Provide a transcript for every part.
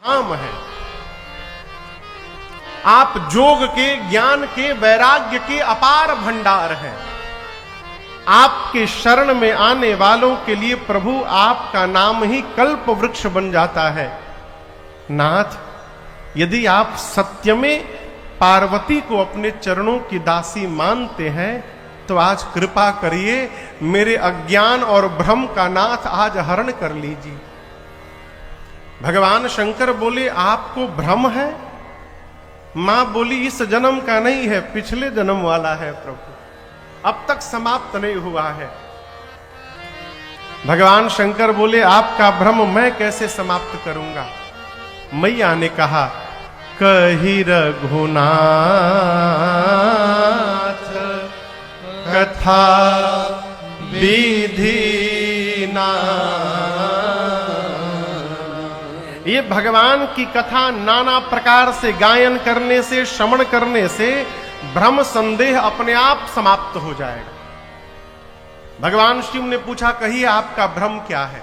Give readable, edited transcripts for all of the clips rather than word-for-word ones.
धाम है। आप जोग के, ज्ञान के, वैराग्य के अपार भंडार हैं। आपके शरण में आने वालों के लिए प्रभु आपका नाम ही कल्प वृक्ष बन जाता है। नाथ, यदि आप सत्य में पार्वती को अपने चरणों की दासी मानते हैं तो आज कृपा करिए, मेरे अज्ञान और भ्रम का नाथ आज हरण कर लीजिए। भगवान शंकर बोले, आपको भ्रम है? मां बोली, इस जन्म का नहीं है, पिछले जन्म वाला है प्रभु, अब तक समाप्त नहीं हुआ है। भगवान शंकर बोले, आपका भ्रम मैं कैसे समाप्त करूंगा? मैया ने कहा, कही रघुनाथ कथा विधि ना। ये भगवान की कथा नाना प्रकार से गायन करने से, श्रवण करने से भ्रम संदेह अपने आप समाप्त हो जाएगा। भगवान शिव ने पूछा, कहिए आपका भ्रम क्या है?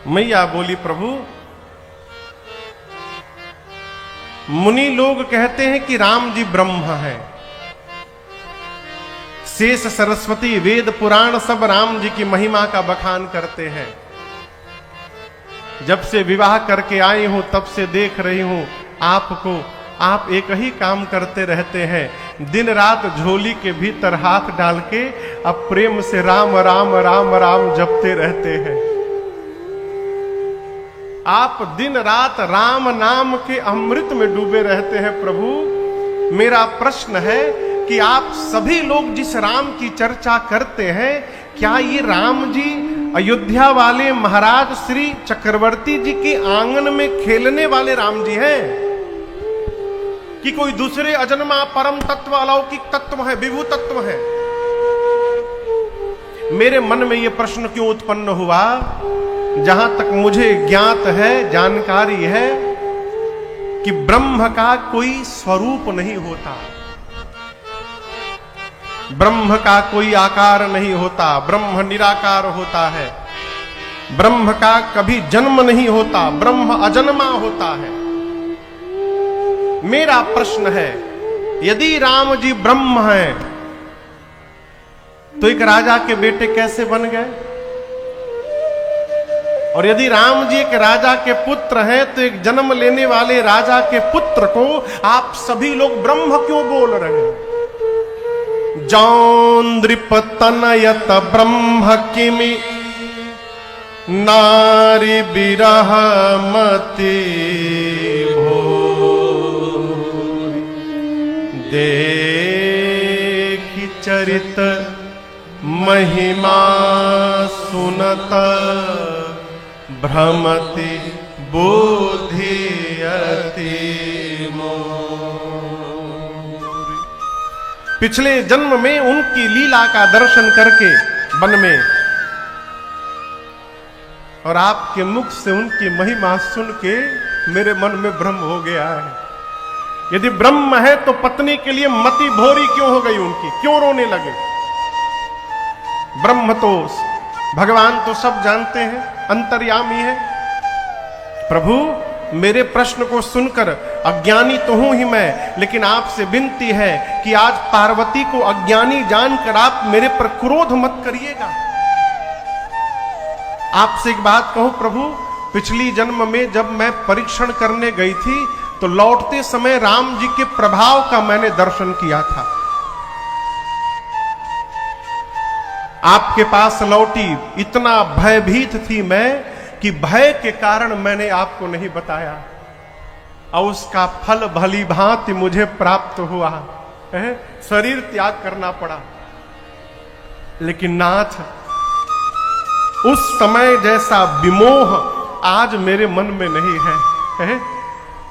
मैया बोली, प्रभु मुनि लोग कहते हैं कि राम जी ब्रह्म हैं। शेष, सरस्वती, वेद, पुराण सब राम जी की महिमा का बखान करते हैं। जब से विवाह करके आई हूं तब से देख रही हूं आपको, आप एक ही काम करते रहते हैं, दिन रात झोली के भीतर हाथ डाल के अब प्रेम से राम राम राम राम जपते रहते हैं। आप दिन रात राम नाम के अमृत में डूबे रहते हैं। प्रभु, मेरा प्रश्न है कि आप सभी लोग जिस राम की चर्चा करते हैं, क्या ये राम जी अयोध्या वाले महाराज श्री चक्रवर्ती जी के आंगन में खेलने वाले राम जी हैं कि कोई दूसरे अजन्मा परम तत्व, अलौकिक तत्व है, विभू तत्व है? मेरे मन में यह प्रश्न क्यों उत्पन्न हुआ? जहां तक मुझे ज्ञात है, जानकारी है कि ब्रह्म का कोई स्वरूप नहीं होता, ब्रह्म का कोई आकार नहीं होता, ब्रह्म निराकार होता है। ब्रह्म का कभी जन्म नहीं होता, ब्रह्म अजन्मा होता है। मेरा प्रश्न है, यदि राम जी ब्रह्म हैं तो एक राजा के बेटे कैसे बन गए? और यदि राम जी एक राजा के पुत्र हैं तो एक जन्म लेने वाले राजा के पुत्र को आप सभी लोग ब्रह्म क्यों बोल रहे हैं? जौन्द्रिपतनयत ब्रह्म किमि नारी बिरह मति भोरि। देखि चरित महिमा सुनत भ्रमति बुद्धि अति मोरि। पिछले जन्म में उनकी लीला का दर्शन करके वन में, और आपके मुख से उनकी महिमा सुन के मेरे मन में भ्रम हो गया है। यदि ब्रह्म है तो पत्नी के लिए मति भोरी क्यों हो गई उनकी? क्यों रोने लगे? ब्रह्म तो, भगवान तो सब जानते हैं, अंतर्यामी है। प्रभु, मेरे प्रश्न को सुनकर अज्ञानी तो हूं ही मैं, लेकिन आपसे विनती है कि आज पार्वती को अज्ञानी जानकर आप मेरे पर क्रोध मत करिएगा। आपसे एक बात कहूं प्रभु, पिछली जन्म में जब मैं परीक्षण करने गई थी तो लौटते समय राम जी के प्रभाव का मैंने दर्शन किया था। आपके पास लौटी, इतना भयभीत थी मैं कि भय के कारण मैंने आपको नहीं बताया, और उसका फल भली भांति मुझे प्राप्त हुआ है, शरीर त्याग करना पड़ा। लेकिन नाथ, उस समय जैसा विमोह आज मेरे मन में नहीं है।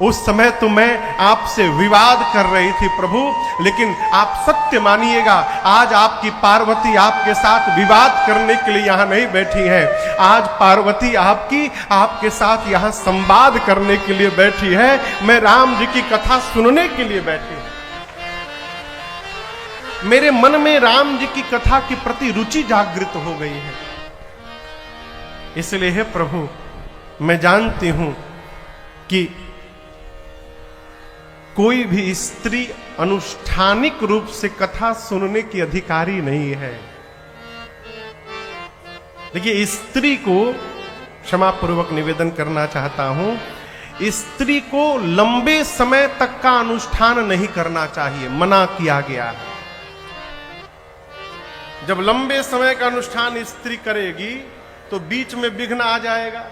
उस समय तो मैं आपसे विवाद कर रही थी प्रभु, लेकिन आप सत्य मानिएगा, आज आपकी पार्वती आपके साथ विवाद करने के लिए यहां नहीं बैठी है। आज पार्वती आपके साथ यहां संवाद करने के लिए बैठी है। मैं राम जी की कथा सुनने के लिए बैठी हूं। मेरे मन में राम जी की कथा के प्रति रुचि जागृत हो गई है। इसलिए हे प्रभु, मैं जानती हूं कि कोई भी स्त्री अनुष्ठानिक रूप से कथा सुनने की अधिकारी नहीं है। देखिए, स्त्री को क्षमा पूर्वक निवेदन करना चाहता हूं, स्त्री को लंबे समय तक का अनुष्ठान नहीं करना चाहिए, मना किया गया है। जब लंबे समय का अनुष्ठान स्त्री करेगी तो बीच में विघ्न आ जाएगा।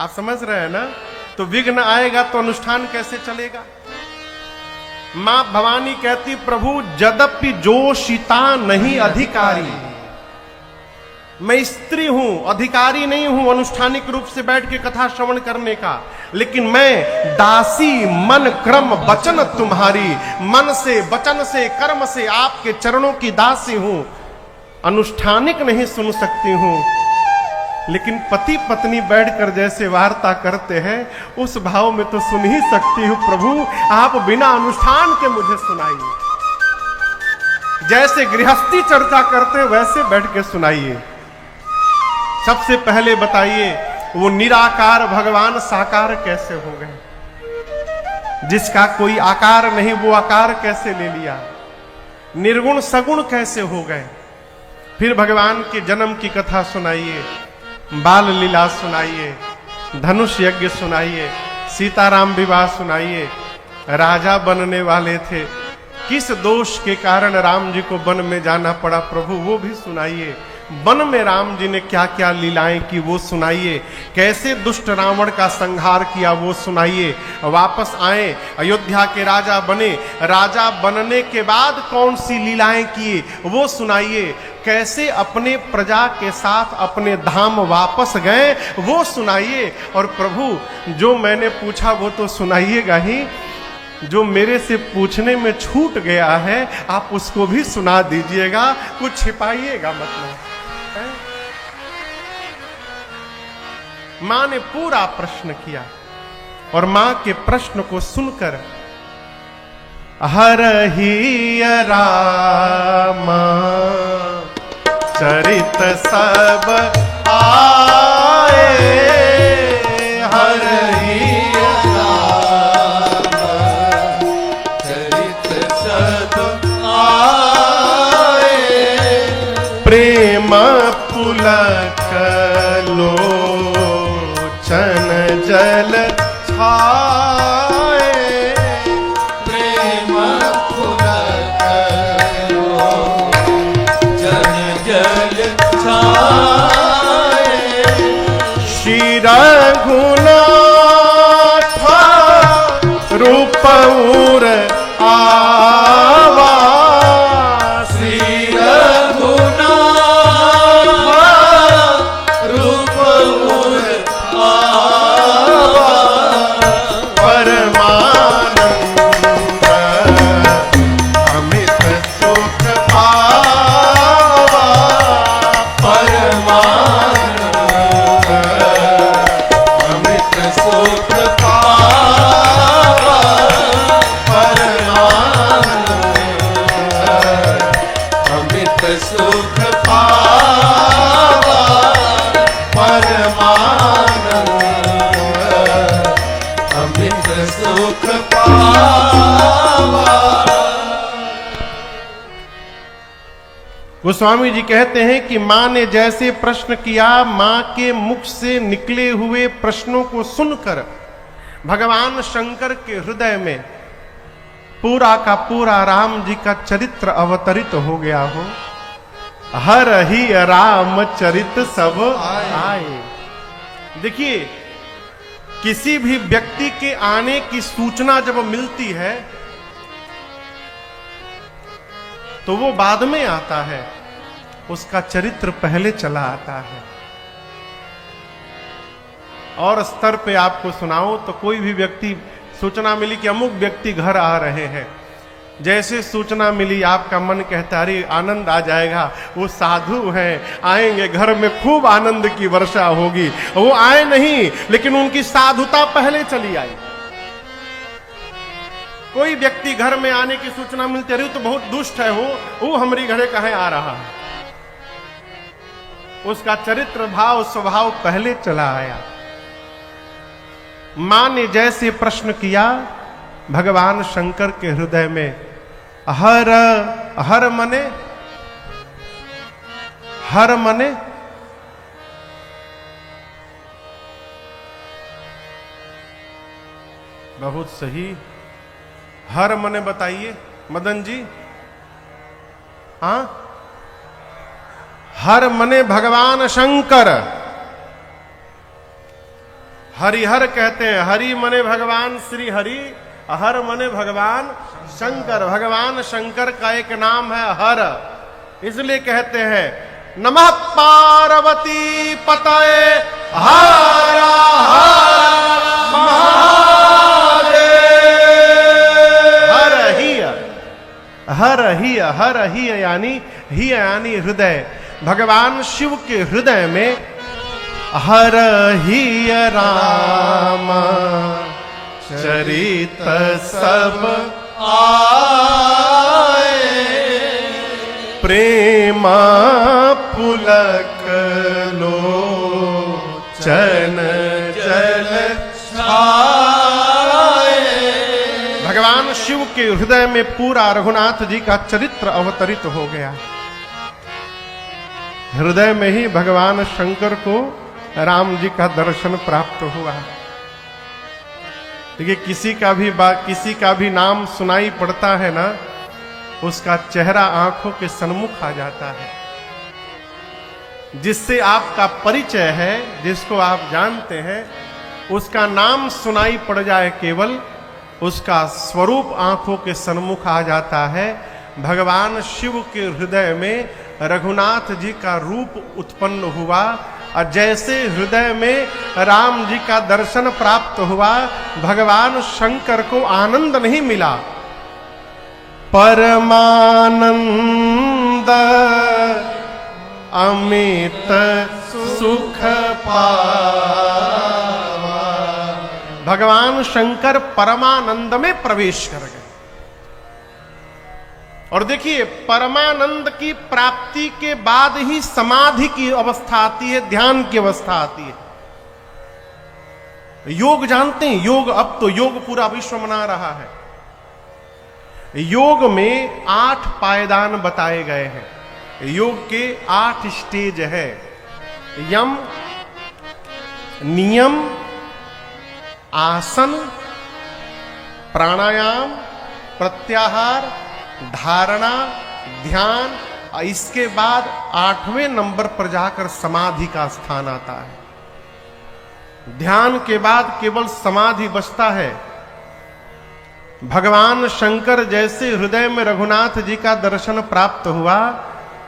आप समझ रहे हैं ना? तो विघ्न आएगा तो अनुष्ठान कैसे चलेगा? मां भवानी कहती, प्रभु यद्यपि जोशिता नहीं अधिकारी, मैं स्त्री हूं, अधिकारी नहीं हूं अनुष्ठानिक रूप से बैठ के कथा श्रवण करने का, लेकिन मैं दासी मन क्रम वचन तुम्हारी, मन से वचन से कर्म से आपके चरणों की दासी हूं, अनुष्ठानिक नहीं सुन सकती हूं, लेकिन पति पत्नी बैठकर जैसे वार्ता करते हैं उस भाव में तो सुन ही सकती हूं। प्रभु आप बिना अनुष्ठान के मुझे सुनाइए, जैसे गृहस्थी चर्चा करते वैसे बैठ के सुनाइए। सबसे पहले बताइए, वो निराकार भगवान साकार कैसे हो गए? जिसका कोई आकार नहीं वो आकार कैसे ले लिया? निर्गुण सगुण कैसे हो गए? फिर भगवान के जन्म की कथा सुनाइए, बाल लीला सुनाइए, धनुष यज्ञ सुनाइए, सीताराम विवाह सुनाइए। राजा बनने वाले थे, किस दोष के कारण राम जी को वन में जाना पड़ा प्रभु वो भी सुनाइए। वन में राम जी ने क्या क्या लीलाएं की वो सुनाइए। कैसे दुष्ट रावण का संहार किया वो सुनाइए। वापस आए, अयोध्या के राजा बने, राजा बनने के बाद कौन सी लीलाएं किए वो सुनाइए। कैसे अपने प्रजा के साथ अपने धाम वापस गए वो सुनाइए। और प्रभु जो मैंने पूछा वो तो सुनाइएगा ही, जो मेरे से पूछने में छूट गया है आप उसको भी सुना दीजिएगा, कुछ छिपाइएगा मतलब। मां ने पूरा प्रश्न किया और मां के प्रश्न को सुनकर हरहि राम चरित सब आए, हरहि राम चरित सब आए, प्रेम पुलक लोचन जल छाए, प्रेम पुलक लोचन जल छाए, श्री रघुनाथ रूप उर आवा, श्री रघुनाथ रूप उर आवा, परमानंद अमित सुख पावा, परमानंद अमित सुख पावा, परमानंद अमित सुख पावा, परमानंद अमित सुख पावा। गोस्वामी जी कहते हैं कि मां ने जैसे प्रश्न किया, मां के मुख से निकले हुए प्रश्नों को सुनकर भगवान शंकर के हृदय में पूरा का पूरा राम जी का चरित्र अवतरित हो गया हो। हरहि राम चरित सब आए। देखिए, किसी भी व्यक्ति के आने की सूचना जब मिलती है तो वो बाद में आता है, उसका चरित्र पहले चला आता है। और स्तर पे आपको सुनाऊं तो कोई भी व्यक्ति, सूचना मिली कि अमुक व्यक्ति घर आ रहे हैं, जैसे सूचना मिली आपका मन कहता अरे आनंद आ जाएगा, वो साधु हैं, आएंगे, घर में खूब आनंद की वर्षा होगी। वो आए नहीं, लेकिन उनकी साधुता पहले चली आई। कोई व्यक्ति घर में आने की सूचना मिलती अरे तो बहुत दुष्ट है, वो हमारी घरे कहे आ रहा है, उसका चरित्र भाव स्वभाव पहले चला आया। मां ने जैसे प्रश्न किया, भगवान शंकर के हृदय में हर हर मने हर मने बहुत सही, हर मने बताइए मदन जी। हाँ, हर मने भगवान शंकर। हरिहर कहते हैं, हरि मने भगवान श्री हरि, हर मने भगवान शंकर। भगवान शंकर का एक नाम है हर, इसलिए कहते हैं नमः पार्वती पतये हर हर महादेव। हर ही यानी हृदय। भगवान शिव के हृदय में हर ही राम चरित सब आए, प्रेम पुलक लोचन जल छाए। भगवान शिव के हृदय में पूरा रघुनाथ जी का चरित्र अवतरित हो गया। हृदय में ही भगवान शंकर को राम जी का दर्शन प्राप्त हुआ। देखिए, किसी का भी नाम सुनाई पड़ता है ना, उसका चेहरा आंखों के सन्मुख आ जाता है। जिससे आपका परिचय है, जिसको आप जानते हैं, उसका नाम सुनाई पड़ जाए केवल, उसका स्वरूप आंखों के सन्मुख आ जाता है। भगवान शिव के हृदय में रघुनाथ जी का रूप उत्पन्न हुआ, और जैसे हृदय में राम जी का दर्शन प्राप्त हुआ, भगवान शंकर को आनंद नहीं मिला, परमानंद अमित सुख पावा। भगवान शंकर परमानंद में प्रवेश कर गए। और देखिए, परमानंद की प्राप्ति के बाद ही समाधि की अवस्था आती है, ध्यान की अवस्था आती है। योग जानते हैं, योग, अब तो योग पूरा विश्व मना रहा है। योग में 8 पायदान बताए गए हैं। योग के 8 स्टेज है। यम, नियम, आसन, प्राणायाम, प्रत्याहार, धारणा, ध्यान, और इसके बाद 8वें नंबर पर जाकर समाधि का स्थान आता है। ध्यान के बाद केवल समाधि बचता है। भगवान शंकर जैसे हृदय में रघुनाथ जी का दर्शन प्राप्त हुआ,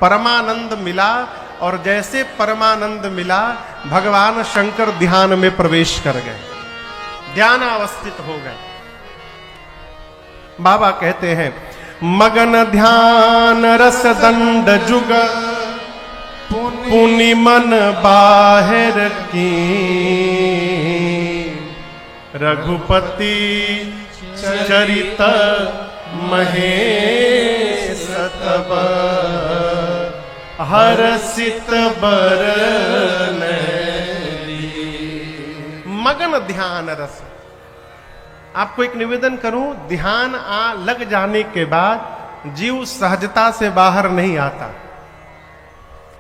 परमानंद मिला, और जैसे परमानंद मिला, भगवान शंकर ध्यान में प्रवेश कर गए, ध्यानावस्थित हो गए। बाबा कहते हैं, मगन ध्यान रस दंड जुग, पुनि मन बाहिर की, रघुपति चरित महेश तब, हर्षित बरन। मगन ध्यान रस। आपको एक निवेदन करूं, ध्यान लग जाने के बाद जीव सहजता से बाहर नहीं आता।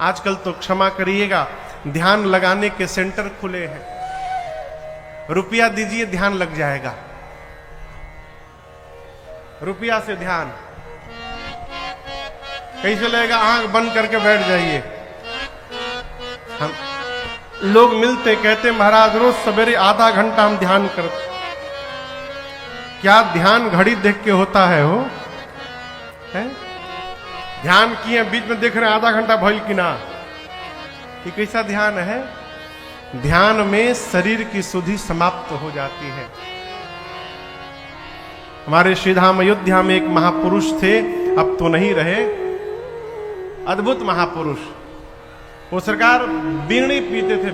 आजकल तो क्षमा करिएगा, ध्यान लगाने के सेंटर खुले हैं। रुपया दीजिए, ध्यान लग जाएगा। रुपया से ध्यान कैसे लगेगा? आंख बंद करके बैठ जाइए। हम लोग मिलते कहते, महाराज रोज सवेरे आधा घंटा हम ध्यान करते। क्या ध्यान घड़ी देख के होता है? हो है? ध्यान किए, बीच में देख रहे हैं आधा घंटा भइल कि ना। ये कैसा ध्यान है? ध्यान में शरीर की सुधि समाप्त हो जाती है। हमारे श्रीधाम अयोध्या में एक महापुरुष थे, अब तो नहीं रहे, अद्भुत महापुरुष। वो सरकार बीड़ी पीते थे।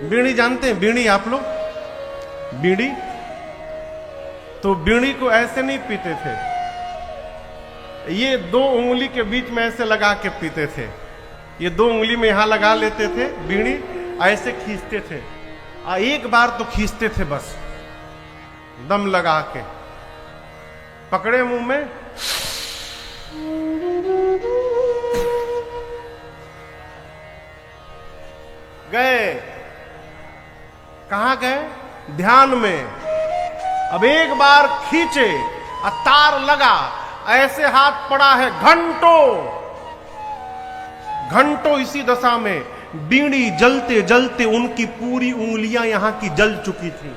बीड़ी जानते हैं? बीड़ी आप लोग? बीड़ी तो बीड़ी को ऐसे नहीं पीते थे, ये 2 उंगली के बीच में ऐसे लगा के पीते थे। ये 2 उंगली में यहां लगा लेते थे बीड़ी, ऐसे खींचते थे, एक बार तो खींचते थे बस, दम लगा के, पकड़े मुंह में, गए। कहां गए? ध्यान में। अब एक बार खींचे, तार लगा, ऐसे हाथ पड़ा है, घंटों घंटों इसी दशा में, बीड़ी जलते जलते उनकी पूरी उंगलियां यहां की जल चुकी थी,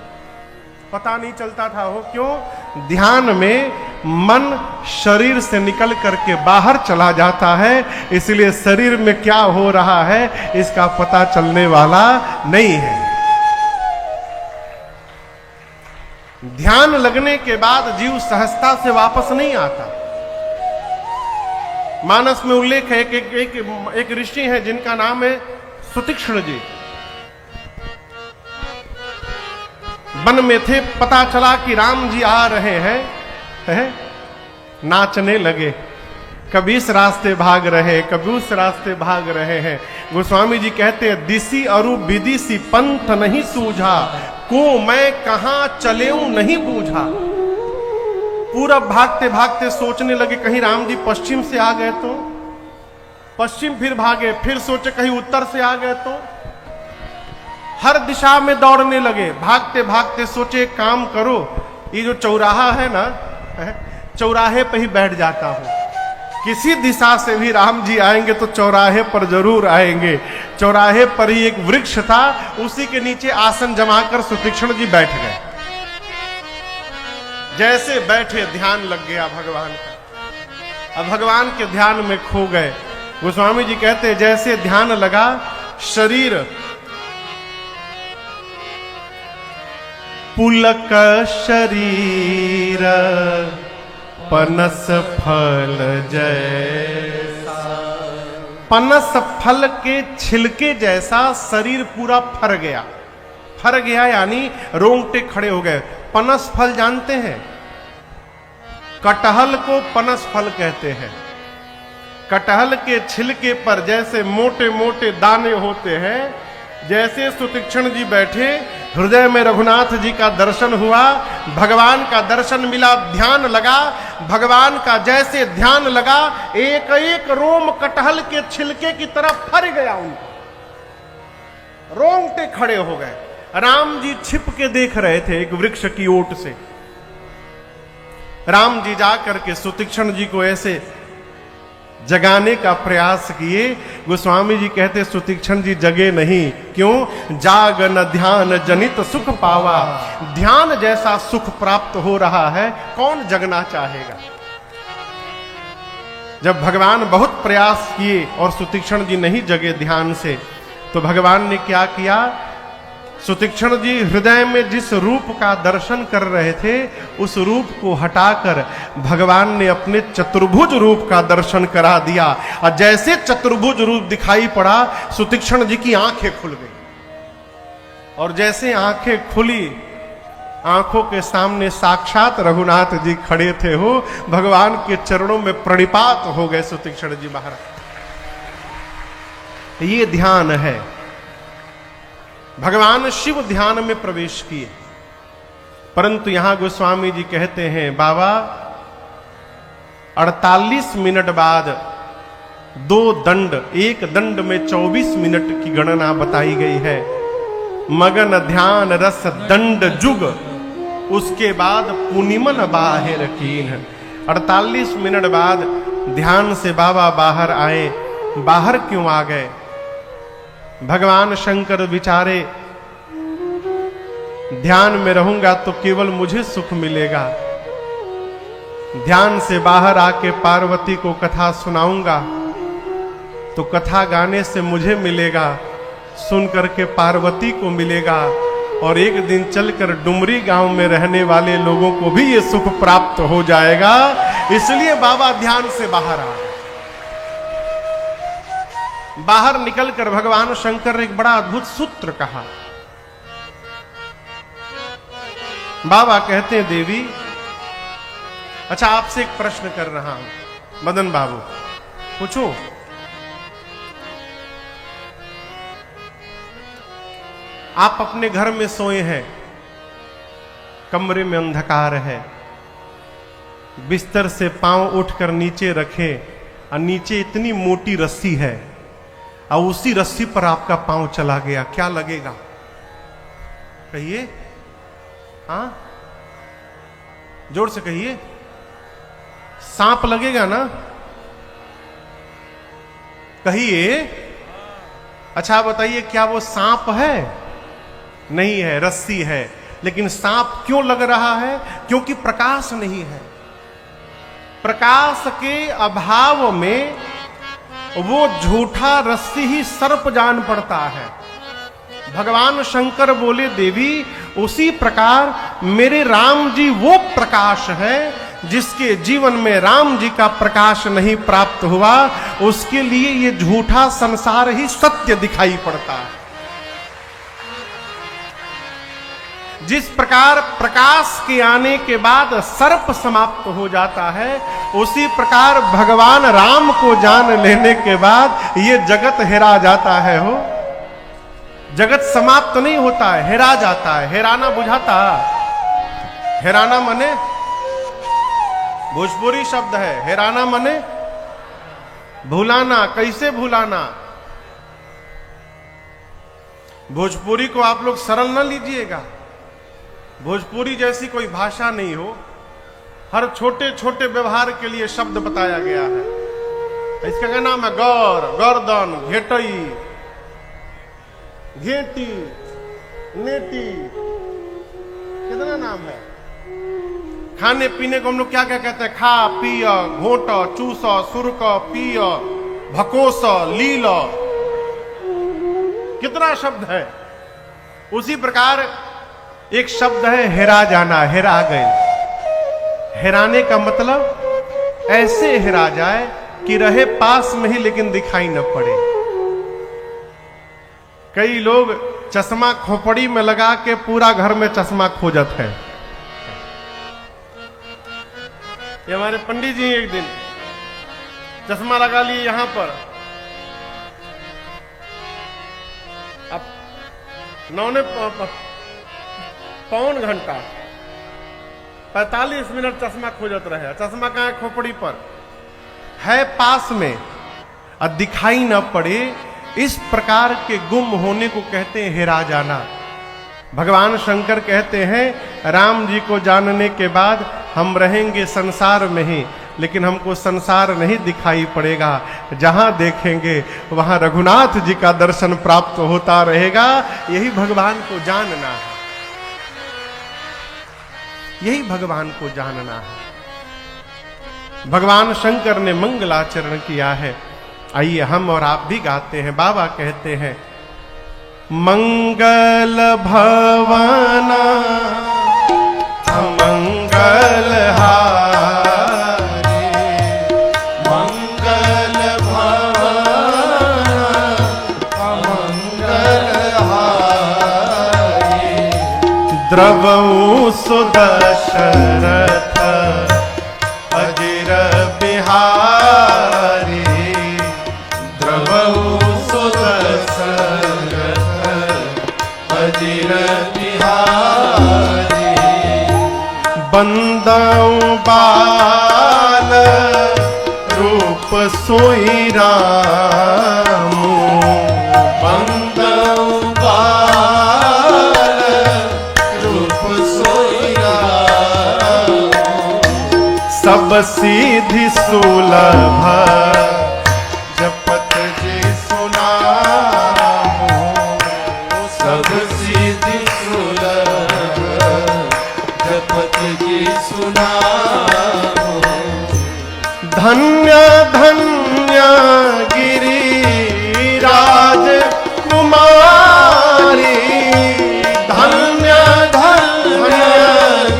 पता नहीं चलता था। वो क्यों? ध्यान में मन शरीर से निकल करके बाहर चला जाता है, इसलिए शरीर में क्या हो रहा है इसका पता चलने वाला नहीं है। ध्यान लगने के बाद जीव सहजता से वापस नहीं आता। मानस में उल्लेख है कि एक ऋषि हैं जिनका नाम है सुतीक्ष्ण जी। वन में थे, पता चला कि राम जी आ रहे हैं, नाचने लगे, कभी इस रास्ते भाग रहे, कभी उस रास्ते भाग रहे हैं। गोस्वामी जी कहते हैं, दिसी अरु विदिसी पंथ नहीं सूझा, को मैं कहां चलेऊं नहीं बूझा। पूरब भागते भागते सोचने लगे कहीं राम जी पश्चिम से आ गए तो, पश्चिम फिर भागे, फिर सोचे कहीं उत्तर से आ गए तो, हर दिशा में दौड़ने लगे। भागते भागते सोचे एक काम करो, ये जो चौराहा है ना, चौराहे पे ही बैठ जाता हूं, किसी दिशा से भी राम जी आएंगे तो चौराहे पर जरूर आएंगे। चौराहे पर ही एक वृक्ष था, उसी के नीचे आसन जमाकर सुतीक्ष्ण जी बैठ गए। जैसे बैठे ध्यान लग गया भगवान का, अब भगवान के ध्यान में खो गए। गोस्वामी जी कहते हैं, जैसे ध्यान लगा, शरीर पुलक शरीर पनस फल जैसा, पनस फल के छिलके जैसा शरीर पूरा फर गया। फर गया यानी रोंगटे खड़े हो गए। पनस फल जानते हैं? कटहल को पनस फल कहते हैं। कटहल के छिलके पर जैसे मोटे मोटे दाने होते हैं, जैसे सुतीक्ष्ण जी बैठे, हृदय में रघुनाथ जी का दर्शन हुआ, भगवान का दर्शन मिला, ध्यान लगा। भगवान का जैसे ध्यान लगा, एक एक रोम कटहल के छिलके की तरफ फर गया उनका, रोंगटे खड़े हो गए। राम जी छिप के देख रहे थे एक वृक्ष की ओट से। राम जी जाकर के सुतीक्ष्ण जी को ऐसे जगाने का प्रयास किए। गोस्वामी जी कहते, सुतीक्ष्ण जी जगे नहीं। क्यों? जाग न ध्यान जनित सुख पावा। ध्यान जैसा सुख प्राप्त हो रहा है, कौन जगना चाहेगा? जब भगवान बहुत प्रयास किए और सुतीक्ष्ण जी नहीं जगे ध्यान से, तो भगवान ने क्या किया? सुतीक्ष्ण जी हृदय में जिस रूप का दर्शन कर रहे थे, उस रूप को हटाकर भगवान ने अपने चतुर्भुज रूप का दर्शन करा दिया। और जैसे चतुर्भुज रूप दिखाई पड़ा, सुतीक्ष्ण जी की आंखें खुल गई। और जैसे आंखें खुली, आंखों के सामने साक्षात रघुनाथ जी खड़े थे। हो भगवान के चरणों में प्रणिपात हो गए सुतीक्ष्ण जी महाराज। ये ध्यान है। भगवान शिव ध्यान में प्रवेश किए, परंतु यहां गोस्वामी जी कहते हैं, बाबा 48 मिनट बाद 2 दंड, एक दंड में 24 मिनट की गणना बताई गई है। मगन ध्यान रस दंड जुग, उसके बाद पुनिमन बाहिर कीन। 48 मिनट बाद ध्यान से बाबा बाहर आए। बाहर क्यों आ गए? भगवान शंकर विचारे, ध्यान में रहूंगा तो केवल मुझे सुख मिलेगा, ध्यान से बाहर आके पार्वती को कथा सुनाऊंगा तो कथा गाने से मुझे मिलेगा, सुन करके पार्वती को मिलेगा, और एक दिन चलकर डुमरी गांव में रहने वाले लोगों को भी ये सुख प्राप्त हो जाएगा। इसलिए बाबा ध्यान से बाहर आ। बाहर निकलकर भगवान शंकर ने एक बड़ा अद्भुत सूत्र कहा। बाबा कहते हैं, देवी, अच्छा आपसे एक प्रश्न कर रहा हूं, मदन बाबू पूछो। आप अपने घर में सोए हैं, कमरे में अंधकार है, बिस्तर से पांव उठकर नीचे रखें और नीचे इतनी मोटी रस्सी है और उसी रस्सी पर आपका पांव चला गया, क्या लगेगा? कहिए, हाँ जोर से कहिए। सांप लगेगा ना? कहिए। अच्छा बताइए, क्या वो सांप है? नहीं है, रस्सी है। लेकिन सांप क्यों लग रहा है? क्योंकि प्रकाश नहीं है। प्रकाश के अभाव में वो झूठा रस्सी ही सर्प जान पड़ता है। भगवान शंकर बोले, देवी उसी प्रकार मेरे राम जी वो प्रकाश है जिसके जीवन में राम जी का प्रकाश नहीं प्राप्त हुआ, उसके लिए ये झूठा संसार ही सत्य दिखाई पड़ता है। जिस प्रकार प्रकाश के आने के बाद सर्प समाप्त हो जाता है, उसी प्रकार भगवान राम को जान लेने के बाद ये जगत हेरा जाता है। हो, जगत समाप्त नहीं होता है, हेरा जाता है। हेराना बुझाता? हेराना मने भोजपुरी शब्द है। हेराना मने भुलाना। कैसे भुलाना? भोजपुरी को आप लोग सरल ना लीजिएगा। भोजपुरी जैसी कोई भाषा नहीं हो। हर छोटे छोटे व्यवहार के लिए शब्द बताया गया है। इसका क्या नाम है? गौर, गर्दन, घेटई, घेटी, नेटी, कितना नाम है। खाने पीने को हम लोग क्या क्या कहते हैं? खा, पिय, घोट, चूस, सुरक, पिय, भकोस, लील, कितना शब्द है। उसी प्रकार एक शब्द है हेरा जाना, हेरा गए। हेराने का मतलब ऐसे हेरा जाए कि रहे पास में ही लेकिन दिखाई न पड़े। कई लोग चश्मा खोपड़ी में लगा के पूरा घर में चश्मा खोजत है। ये हमारे पंडित जी एक दिन चश्मा लगा लिए यहां पर, अब 9 घंटा 45 मिनट चश्मा खोजत रहे। चश्मा कहाँ है? खोपड़ी पर है, पास में, और दिखाई न पड़े। इस प्रकार के गुम होने को कहते हैं हेरा जाना। भगवान शंकर कहते हैं राम जी को जानने के बाद हम रहेंगे संसार में ही, लेकिन हमको संसार नहीं दिखाई पड़ेगा। जहां देखेंगे वहां रघुनाथ जी का दर्शन प्राप्त होता रहेगा। यही भगवान को जानना है, यही भगवान को जानना है। भगवान शंकर ने मंगलाचरण किया है। आइए हम और आप भी गाते हैं। बाबा कहते हैं, मंगल भवना मंगल हारी, मंगल भवना मंगल हारी, द्रवऊ सुदशरथ अजिर बिहारी, द्रवऊ सुदशरथ अजिर बिहारी, बंदऊ बाल रूप सोई रामू, बंदऊ बाल रूप सोई रामू, सब सीधि सुलभ जपत जी सुनामू, सब सीधि सुलभ जपत जी सुनामू, धन्य धन्य गिरिराज कुमारी, धन्य धन्य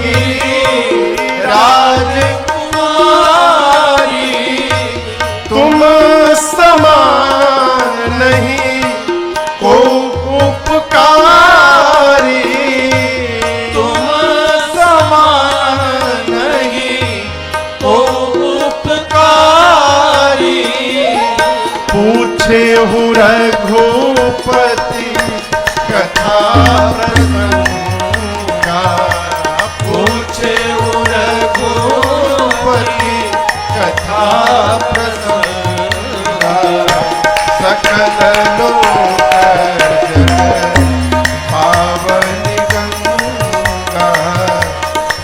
गिरिराज कुमारी, तुम समान नहीं को उपकारी, तुम समान नहीं हो उपकारी, पूछे हूँ रघुपति कथा प्रसंगा पूछे रघुपति कथा प्रसंगा सकल लोक जग पावनी गंगा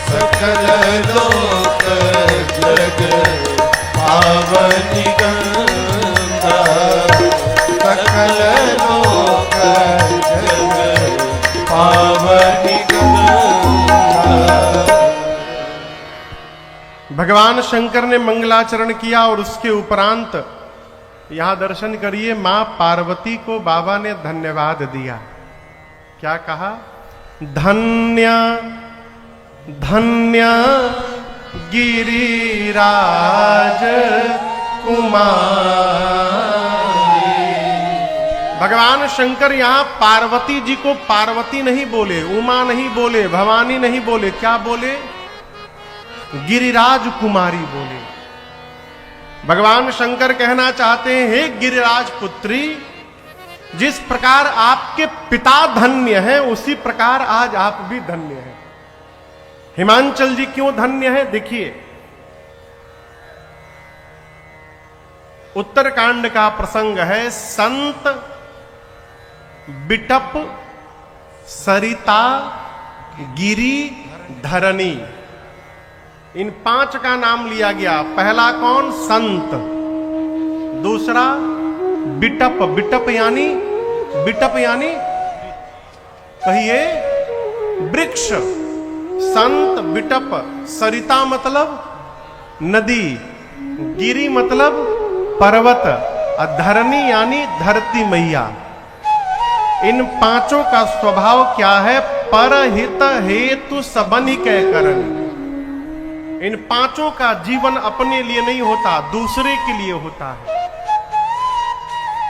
सकल लोक जग पावनी गंगा सकल लोक जग पावनी गंगा। भगवान शंकर ने मंगलाचरण किया और उसके उपरांत यहां दर्शन करिए, मां पार्वती को बाबा ने धन्यवाद दिया। क्या कहा? धन्य धन्य गिरिराज कुमारी। भगवान शंकर यहां पार्वती जी को पार्वती नहीं बोले, उमा नहीं बोले, भवानी नहीं बोले, क्या बोले? गिरिराज कुमारी बोले। भगवान शंकर कहना चाहते हैं, हे गिरिराज पुत्री, जिस प्रकार आपके पिता धन्य हैं उसी प्रकार आज आप भी धन्य हैं। हिमांचल जी क्यों धन्य है? देखिए, उत्तरकांड का प्रसंग है। संत, बिटप, सरिता, गिरी, धरणी, इन 5 का नाम लिया गया। पहला कौन? संत। दूसरा बिटप। बिटप यानी कहिए वृक्ष। संत, बिटप। सरिता मतलब नदी, गिरी मतलब पर्वत, और धरणी यानी धरती मैया। इन 5 का स्वभाव क्या है? परहित हेतु सबनि कै करन। इन 5 का जीवन अपने लिए नहीं होता, दूसरे के लिए होता है।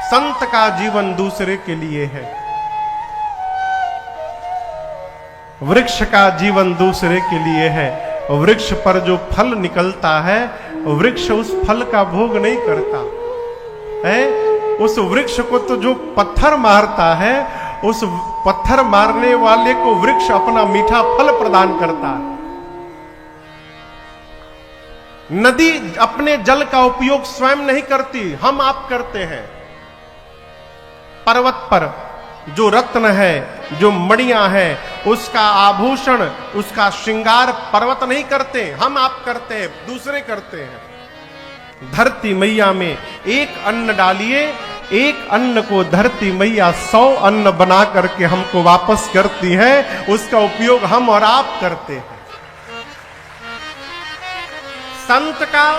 संत का जीवन दूसरे के लिए है, वृक्ष का जीवन दूसरे के लिए है। वृक्ष पर जो फल निकलता है, वृक्ष उस फल का भोग नहीं करता है। उस वृक्ष को तो जो पत्थर मारता है, उस पत्थर मारने वाले को वृक्ष अपना मीठा फल प्रदान करता है। नदी अपने जल का उपयोग स्वयं नहीं करती, हम आप करते हैं। पर्वत पर जो रत्न है, जो मणियां हैं, उसका आभूषण, उसका श्रृंगार पर्वत नहीं करते, हम आप करते हैं, दूसरे करते हैं। धरती मैया में एक अन्न डालिए, एक अन्न को धरती मैया 100 अन्न बना करके हमको वापस करती है। उसका उपयोग हम और आप करते हैं। संत का,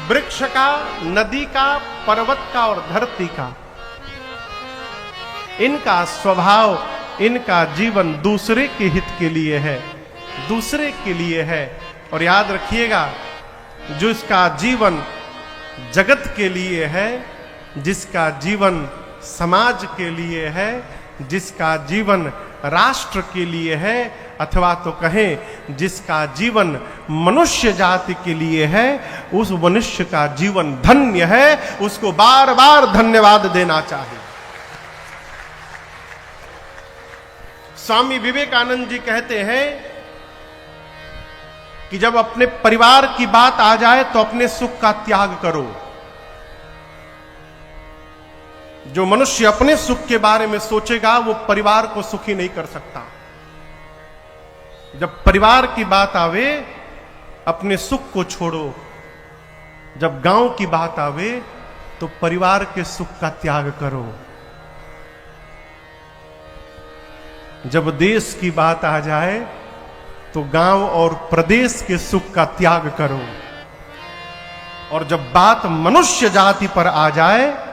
वृक्ष का, नदी का, पर्वत का और धरती का, इनका स्वभाव, इनका जीवन दूसरे के हित के लिए है, दूसरे के लिए है। और याद रखिएगा, जो इसका जीवन जगत के लिए है, जिसका जीवन समाज के लिए है, जिसका जीवन राष्ट्र के लिए है, अथवा तो कहें जिसका जीवन मनुष्य जाति के लिए है, उस मनुष्य का जीवन धन्य है। उसको बार बार धन्यवाद देना चाहिए। स्वामी विवेकानंद जी कहते हैं कि जब अपने परिवार की बात आ जाए तो अपने सुख का त्याग करो। जो मनुष्य अपने सुख के बारे में सोचेगा वो परिवार को सुखी नहीं कर सकता। जब परिवार की बात आवे अपने सुख को छोड़ो, जब गांव की बात आवे तो परिवार के सुख का त्याग करो, जब देश की बात आ जाए तो गांव और प्रदेश के सुख का त्याग करो, और जब बात मनुष्य जाति पर आ जाए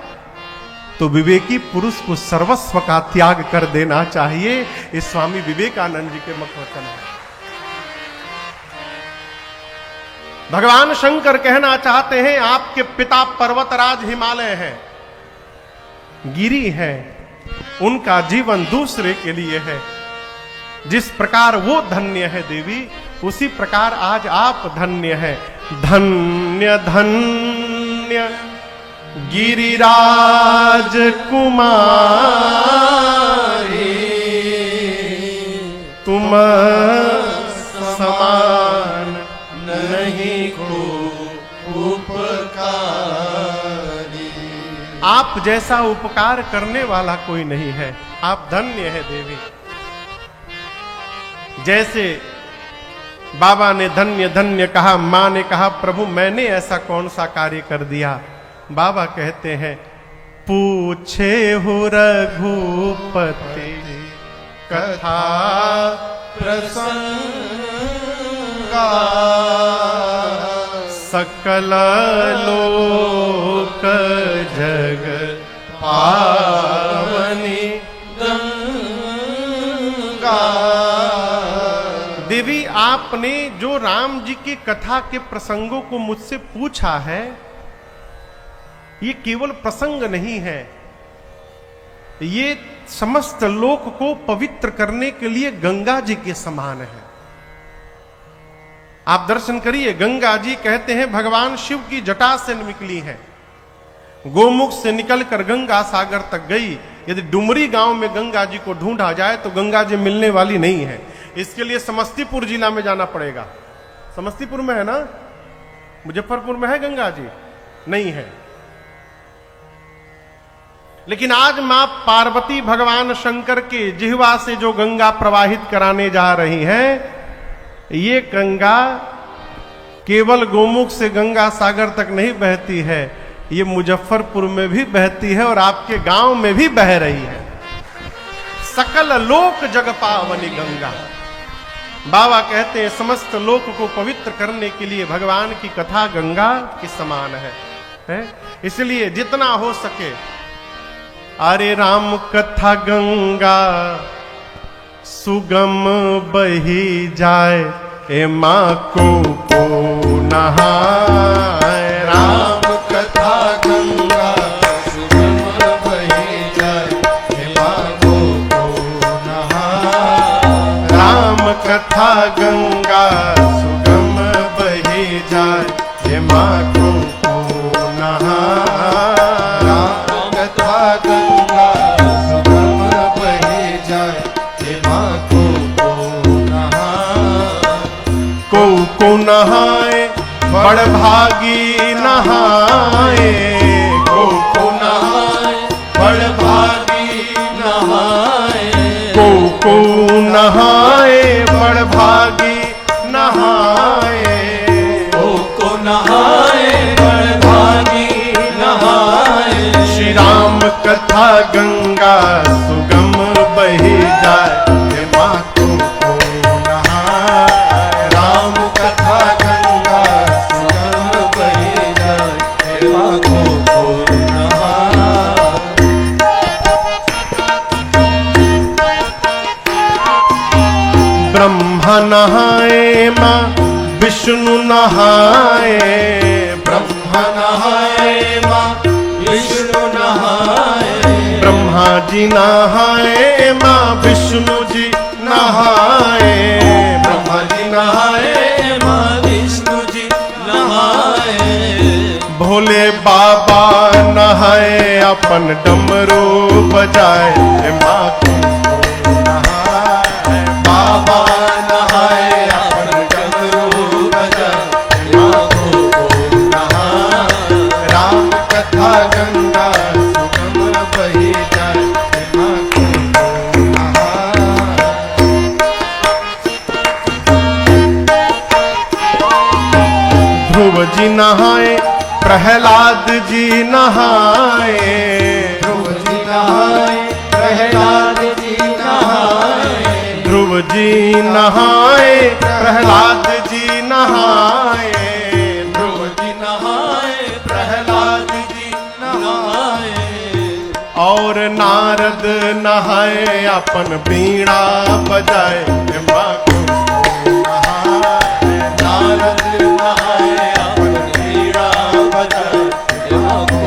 तो विवेकी पुरुष को सर्वस्व का त्याग कर देना चाहिए। ये स्वामी विवेकानंद जी के मकवचन है। भगवान शंकर कहना चाहते हैं आपके पिता पर्वतराज हिमालय है, गिरी है, उनका जीवन दूसरे के लिए है। जिस प्रकार वो धन्य है देवी, उसी प्रकार आज आप धन्य है। धन्य धन्य गिरिराज कुमारी, तुम समान नहीं को उपकारी। आप जैसा उपकार करने वाला कोई नहीं है। आप धन्य है देवी। जैसे बाबा ने धन्य धन्य कहा, मां ने कहा प्रभु मैंने ऐसा कौन सा कार्य कर दिया। बाबा कहते हैं पूछे हो रघुपति कथा प्रसंगा सकल लोक जग पावनी गंगा। देवी आपने जो राम जी की कथा के प्रसंगों को मुझसे पूछा है, ये केवल प्रसंग नहीं है, ये समस्त लोक को पवित्र करने के लिए गंगा जी के समान है। आप दर्शन करिए, गंगा जी कहते हैं भगवान शिव की जटा से निकली है, गोमुख से निकलकर गंगा सागर तक गई। यदि डुमरी गांव में गंगा जी को ढूंढा जाए तो गंगा जी मिलने वाली नहीं है। इसके लिए समस्तीपुर जिला में जाना पड़ेगा। समस्तीपुर में है ना, मुजफ्फरपुर में है गंगा जी? नहीं है। लेकिन आज मां पार्वती भगवान शंकर के जिह्वा से जो गंगा प्रवाहित कराने जा रही हैं, ये गंगा केवल गोमुख से गंगा सागर तक नहीं बहती है, ये मुजफ्फरपुर में भी बहती है और आपके गांव में भी बह रही है। सकल लोक जग पावनी गंगा। बाबा कहते हैं समस्त लोक को पवित्र करने के लिए भगवान की कथा गंगा के समान है? इसलिए जितना हो सके, अरे राम कथा गंगा सुगम बही जाए, ए माँ को नहाए। राम कथा गंगा सुगम बही जाए, हे माँ को नहाए। राम कथा गंगा सुगम बही जाए, हे माँ को नहाए। राम कथा गंगा सुगम बही जाए, हे माँ को नहाए। को नहाए बड़ भागी नहाए, को नहाए बड़ भागी नहाए। को नहाए बड़ भागी नहाए। को नहाए बड़ भागी नहाए। श्री राम कथा गंगा सुगम बही जाए, हे माँ को नहाए। राम कथा गंगा सुगम बही जाए, हे माँ को नहाए। ब्रह्मा नहाए माँ विष्णु नहाए। ब्रह्मा नहाए माँ विष्णु नहाए। ब्रह्मा जी नहाए माँ विष्णु जी नहाए। ब्रह्मा जी नहाए माँ विष्णु जी नहाए। भोले बाबा नहाए अपन डमरू बजाए, हे माँ को नहाए। बाबा नहाए अपन डमरू बजाए, हे माँ को नहाए। राम कथा गंगा सुगम बही जाए, हे माँ को नहाए। ध्रुव जी नहाए प्रहलाद जी नहाए। ध्रुव जी नहाए प्रहलाद जी नहाए। ध्रुव जी नहाए प्रहलाद जी नहाए। ध्रुव जी नहाए प्रहलाद जी नहाए। और नारद नहाए अपन बीणा बजाए, हे माँ को नहाए। नारद नहाए अपन बीड़ा बजाए, हे माँ को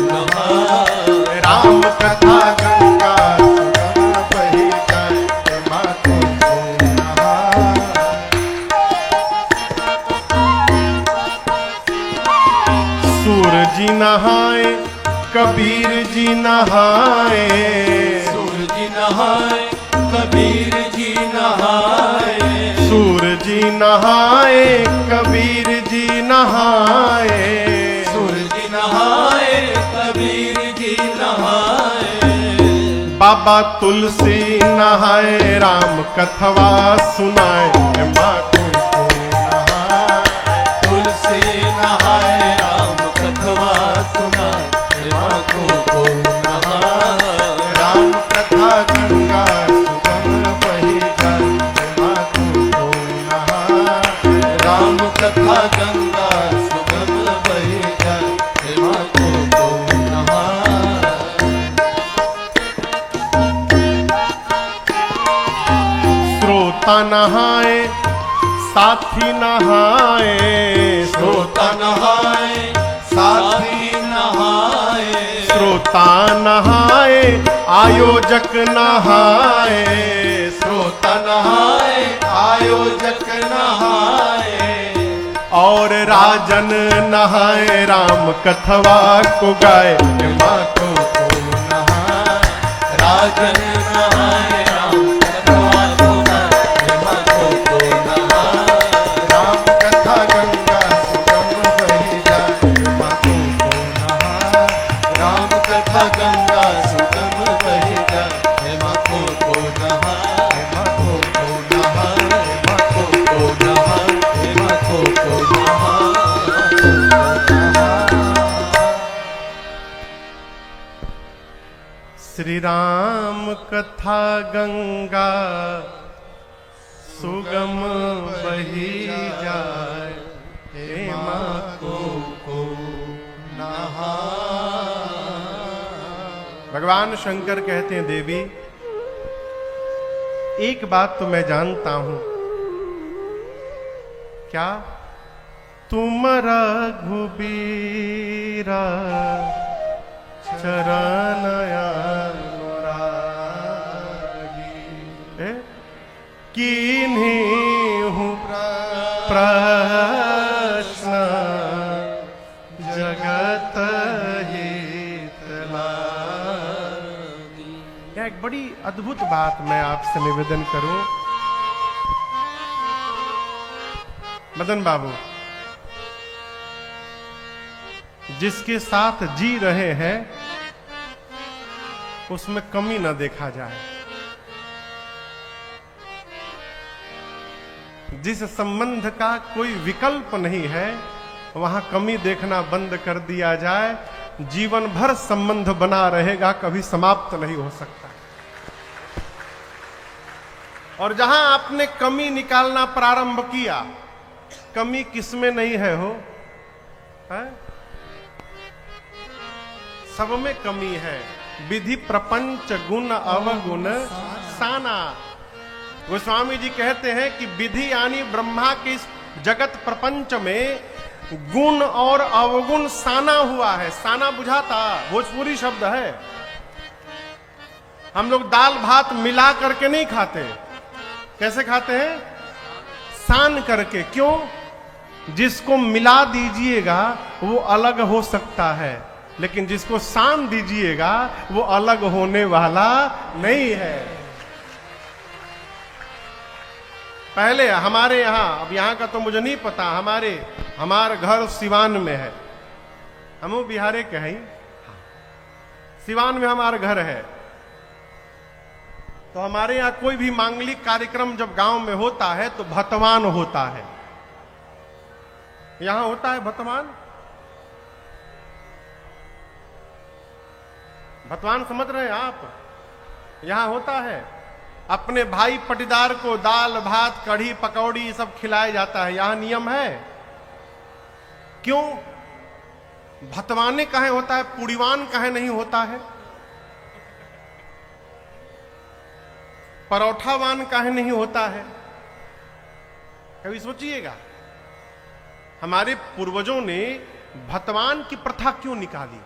नहाए। राम कथा गंगा सुगम बही जाए, हे माँ को नहाए। सूर जी नहाए कबीर जी नहाए। सूर जी नहाए कबीर जी नहाए। नहाए कबीर जी नहाए, सूरज नहाए कबीर जी नहाए, बाबा तुलसी नहाए राम कथवा सुनाए, माँ को नहाए, तुलसी नहाए राम कथवा सुनाए, माँ को नहाए, राम कथा गंगा सुगम बही जाए, माँ को नहाए, राम कथा गंगा सुगम बही जाए, माँ को नहाए, श्रोता नहाए साथी नहाए, श्रोता नहाए साथी नहाए, श्रोता नहाए आयोजक नहाए, श्रोता नहाए आयोजक नहाए, और राजन नहाए राम कथवा को गाए, माँ को नहाए, राजन नहाए राम कथवा सुनाए, माँ को नहाए, राम कथा गंगा सुगम बही जाए, माँ को नहाए, राम कथा गंगा सुगम बही जाए, माँ को नहाए, माँ को नहाए, माँ को नहाए, माँ को नहाए। श्री राम कथा गंगा सुगम बही जाए, हे माँ को भगवान शंकर कहते हैं देवी, एक बात तो मैं जानता हूं, क्या? तुम रघुबीरा चरण अनुरागी, किन्हीं हूँ प्रश्न जगत हित लागी। एक बड़ी अद्भुत बात मैं आपसे निवेदन करूं, मदन बाबू, जिसके साथ जी रहे हैं उसमें कमी न देखा जाए, जिस संबंध का कोई विकल्प नहीं है वहां कमी देखना बंद कर दिया जाए, जीवन भर संबंध बना रहेगा, कभी समाप्त नहीं हो सकता। और जहां आपने कमी निकालना प्रारंभ किया, कमी किसमें नहीं है हो, है? सब में कमी है। विधि प्रपंच गुण अवगुण साना। गोस्वामी जी कहते हैं कि विधि यानी ब्रह्मा के इस जगत प्रपंच में गुण और अवगुण साना हुआ है। साना बुझाता भोजपुरी शब्द है। हम लोग दाल भात मिला करके नहीं खाते, कैसे खाते हैं? सान करके। क्यों? जिसको मिला दीजिएगा वो अलग हो सकता है, लेकिन जिसको सान दीजिएगा वो अलग होने वाला नहीं है। पहले हमारे यहां, अब यहां का तो मुझे नहीं पता, हमारा घर सिवान में है, हम बिहारे के हैं, सिवान में हमारा घर है। तो हमारे यहां कोई भी मांगलिक कार्यक्रम जब गांव में होता है तो भतवान होता है। यहां होता है भतवान? भतवान समझ रहे हैं आप? यहां होता है। अपने भाई पटीदार को दाल भात कढ़ी पकौड़ी सब खिलाया जाता है। यहां नियम है। क्यों? भतवाने कहे होता है, पुड़ीवान कहे नहीं होता है? परोठावान काहे नहीं होता है? कभी सोचिएगा, हमारे पूर्वजों ने भतवान की प्रथा क्यों निकाली?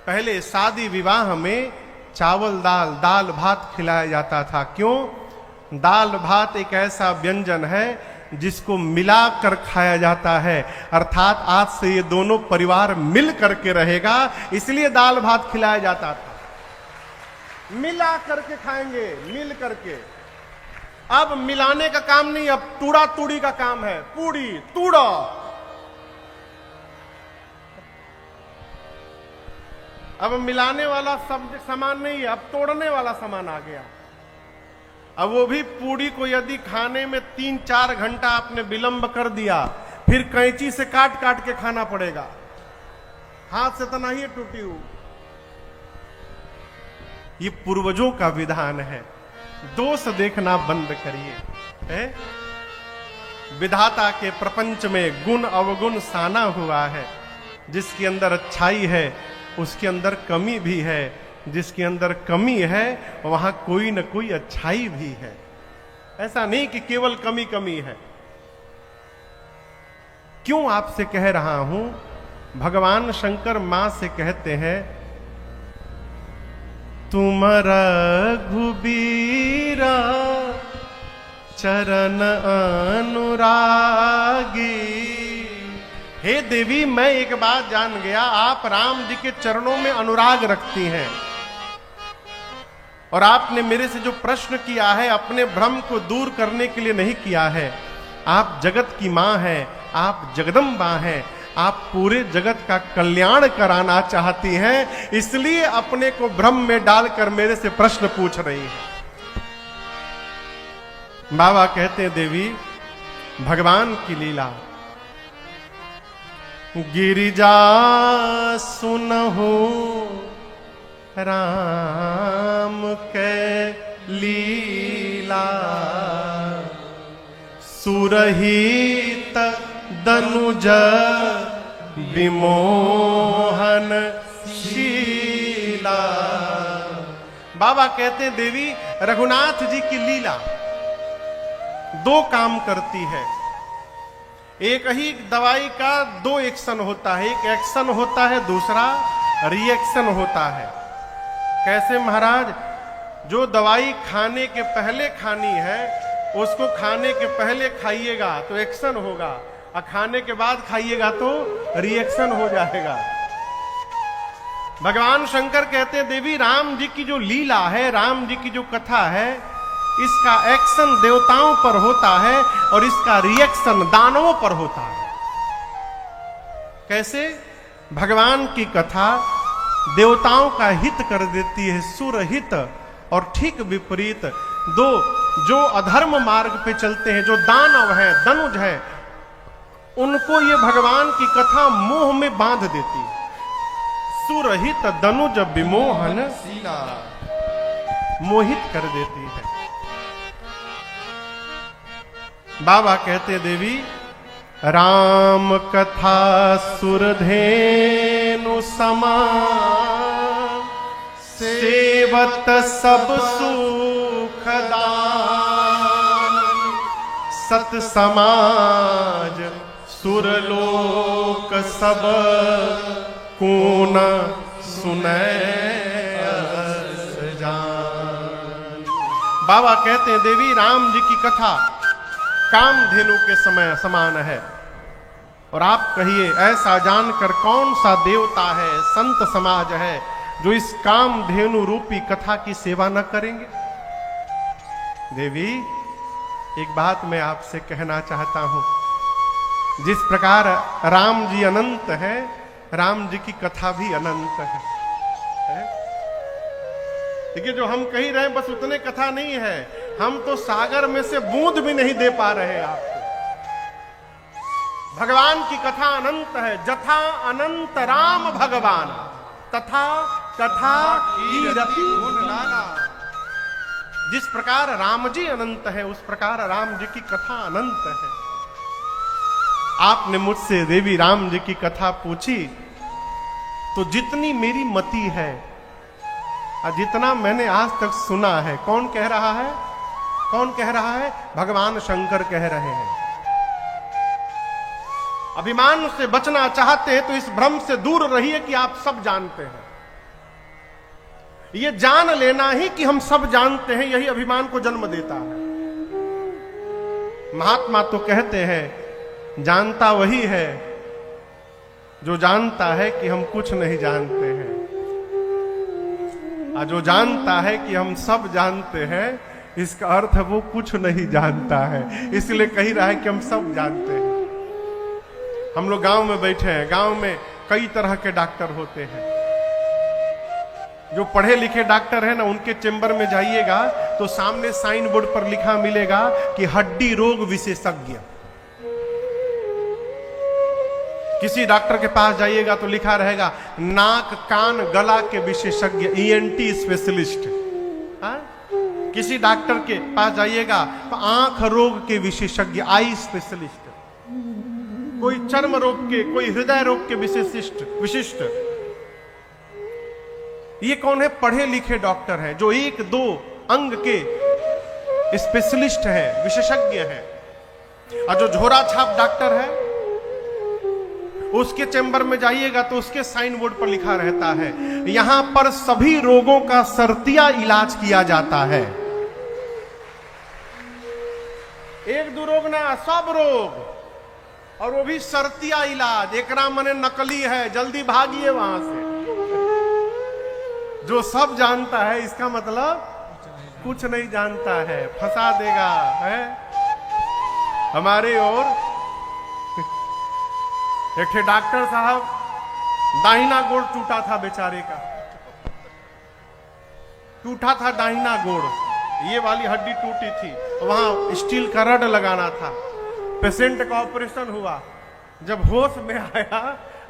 पहले शादी विवाह में चावल दाल भात खिलाया जाता था। क्यों? दाल भात एक ऐसा व्यंजन है जिसको मिलाकर खाया जाता है, अर्थात आज से ये दोनों परिवार मिल करके रहेगा, इसलिए दाल भात खिलाया जाता था। मिला करके खाएंगे, मिल करके। अब मिलाने का काम नहीं, अब तूड़ा तूड़ी का काम है। पूड़ी तूड़ा, अब मिलाने वाला सब सामान नहीं है, अब तोड़ने वाला सामान आ गया। अब वो भी पूड़ी को यदि खाने में 3-4 घंटा आपने विलंब कर दिया, फिर कैंची से काट काट के खाना पड़ेगा, हाथ से तो नहीं टूटी हुई। ये पूर्वजों का विधान है, दोष देखना बंद करिए। है? विधाता के प्रपंच में गुण अवगुण साना हुआ है। जिसके अंदर अच्छाई है उसके अंदर कमी भी है, जिसके अंदर कमी है वहां कोई न कोई अच्छाई भी है। ऐसा नहीं कि केवल कमी कमी है। क्यों आपसे कह रहा हूं? भगवान शंकर मां से कहते हैं, तुम रघुबीरा चरण अनुरागी। हे देवी, मैं एक बात जान गया, आप राम जी के चरणों में अनुराग रखती हैं। और आपने मेरे से जो प्रश्न किया है अपने भ्रम को दूर करने के लिए नहीं किया है। आप जगत की मां हैं, आप जगदम्बा हैं, आप पूरे जगत का कल्याण कराना चाहती हैं, इसलिए अपने को भ्रम में डालकर मेरे से प्रश्न पूछ रही हैं। बाबा कहते हैं, देवी भगवान की लीला। गिरिजा सुनहु राम के लीला, सुरहित दनुज विमोहन शीला। बाबा कहते हैं, देवी रघुनाथ जी की लीला 2 काम करती है। एक ही दवाई का 2 एक्शन होता है, एक एक्शन होता है, दूसरा रिएक्शन होता है। कैसे महाराज? जो दवाई खाने के पहले खानी है उसको खाने के पहले खाइएगा तो एक्शन होगा, और खाने के बाद खाइएगा तो रिएक्शन हो जाएगा। भगवान शंकर कहते हैं, देवी राम जी की जो लीला है, राम जी की जो कथा है, इसका एक्शन देवताओं पर होता है और इसका रिएक्शन दानवों पर होता है। कैसे? भगवान की कथा देवताओं का हित कर देती है, सुरहित, और ठीक विपरीत जो अधर्म मार्ग पे चलते हैं, जो दानव हैं, दनुज हैं, उनको ये भगवान की कथा मोह में बांध देती है। सुरहित दनुज विमोहन शीला, मोहित कर देती है। बाबा कहते, देवी राम कथा सुरधेनु समान, सेवत सब सुखदान। सत समाज सुरलोक सब कौन सुनै जान। बाबा कहते हैं, देवी राम जी की कथा कामधेनु के समय समान है। और आप कहिए, ऐसा जानकर कौन सा देवता है, संत समाज है, जो इस कामधेनु रूपी कथा की सेवा न करेंगे? देवी एक बात मैं आपसे कहना चाहता हूं, जिस प्रकार राम जी अनंत है, राम जी की कथा भी अनंत है। देखिए, जो हम कह रहे हैं बस उतने कथा नहीं है, हम तो सागर में से बूंद भी नहीं दे पा रहे हैं आपको। भगवान की कथा अनंत है। जथा अनंत राम भगवान, तथा कथा कीरति गुण नाना। जिस प्रकार राम जी अनंत है, उस प्रकार राम जी की कथा अनंत है। आपने मुझसे देवी राम जी की कथा पूछी, तो जितनी मेरी मति है और जितना मैंने आज तक सुना है, कौन कह रहा है? कौन कह रहा है? भगवान शंकर कह रहे हैं। अभिमान से बचना चाहते हैं तो इस भ्रम से दूर रहिए कि आप सब जानते हैं। ये जान लेना ही कि हम सब जानते हैं, यही अभिमान को जन्म देता है। महात्मा तो कहते हैं, जानता वही है जो जानता है कि हम कुछ नहीं जानते हैं, और जो जानता है कि हम सब जानते हैं इसका अर्थ वो कुछ नहीं जानता है, इसलिए कही रहा है कि हम सब जानते हैं। हम लोग गांव में बैठे हैं, गांव में कई तरह के डॉक्टर होते हैं। जो पढ़े लिखे डॉक्टर हैं ना, उनके चेंबर में जाइएगा तो सामने साइन बोर्ड पर लिखा मिलेगा कि हड्डी रोग विशेषज्ञ। किसी डॉक्टर के पास जाइएगा तो लिखा रहेगा नाक कान गला के विशेषज्ञ, ईएनटी स्पेशलिस्ट। किसी डॉक्टर के पास जाइएगा तो आंख रोग के विशेषज्ञ, आई स्पेशलिस्ट। कोई चर्म रोग के, कोई हृदय रोग के विशिष्ट। ये कौन है? पढ़े लिखे डॉक्टर हैं, जो एक दो अंग के स्पेशलिस्ट हैं, विशेषज्ञ हैं। और जो झोरा छाप डॉक्टर है, उसके चैम्बर में जाइएगा तो उसके साइन बोर्ड पर लिखा रहता है यहां पर सभी रोगों का सरतिया इलाज किया जाता है। एक दो रोग ना, सब रोग, और वो भी सरतिया इलाज। एक मने नकली है, जल्दी भागिए वहां से। जो सब जानता है, इसका मतलब कुछ नहीं जानता है, फंसा देगा है। हमारे और एक डॉक्टर साहब, दाहिना गोड़ टूटा था बेचारे का, टूटा था दाहिना गोड़, ये वाली हड्डी टूटी थी, वहां स्टील का रड लगाना था। पेशेंट का ऑपरेशन हुआ, जब होश में आया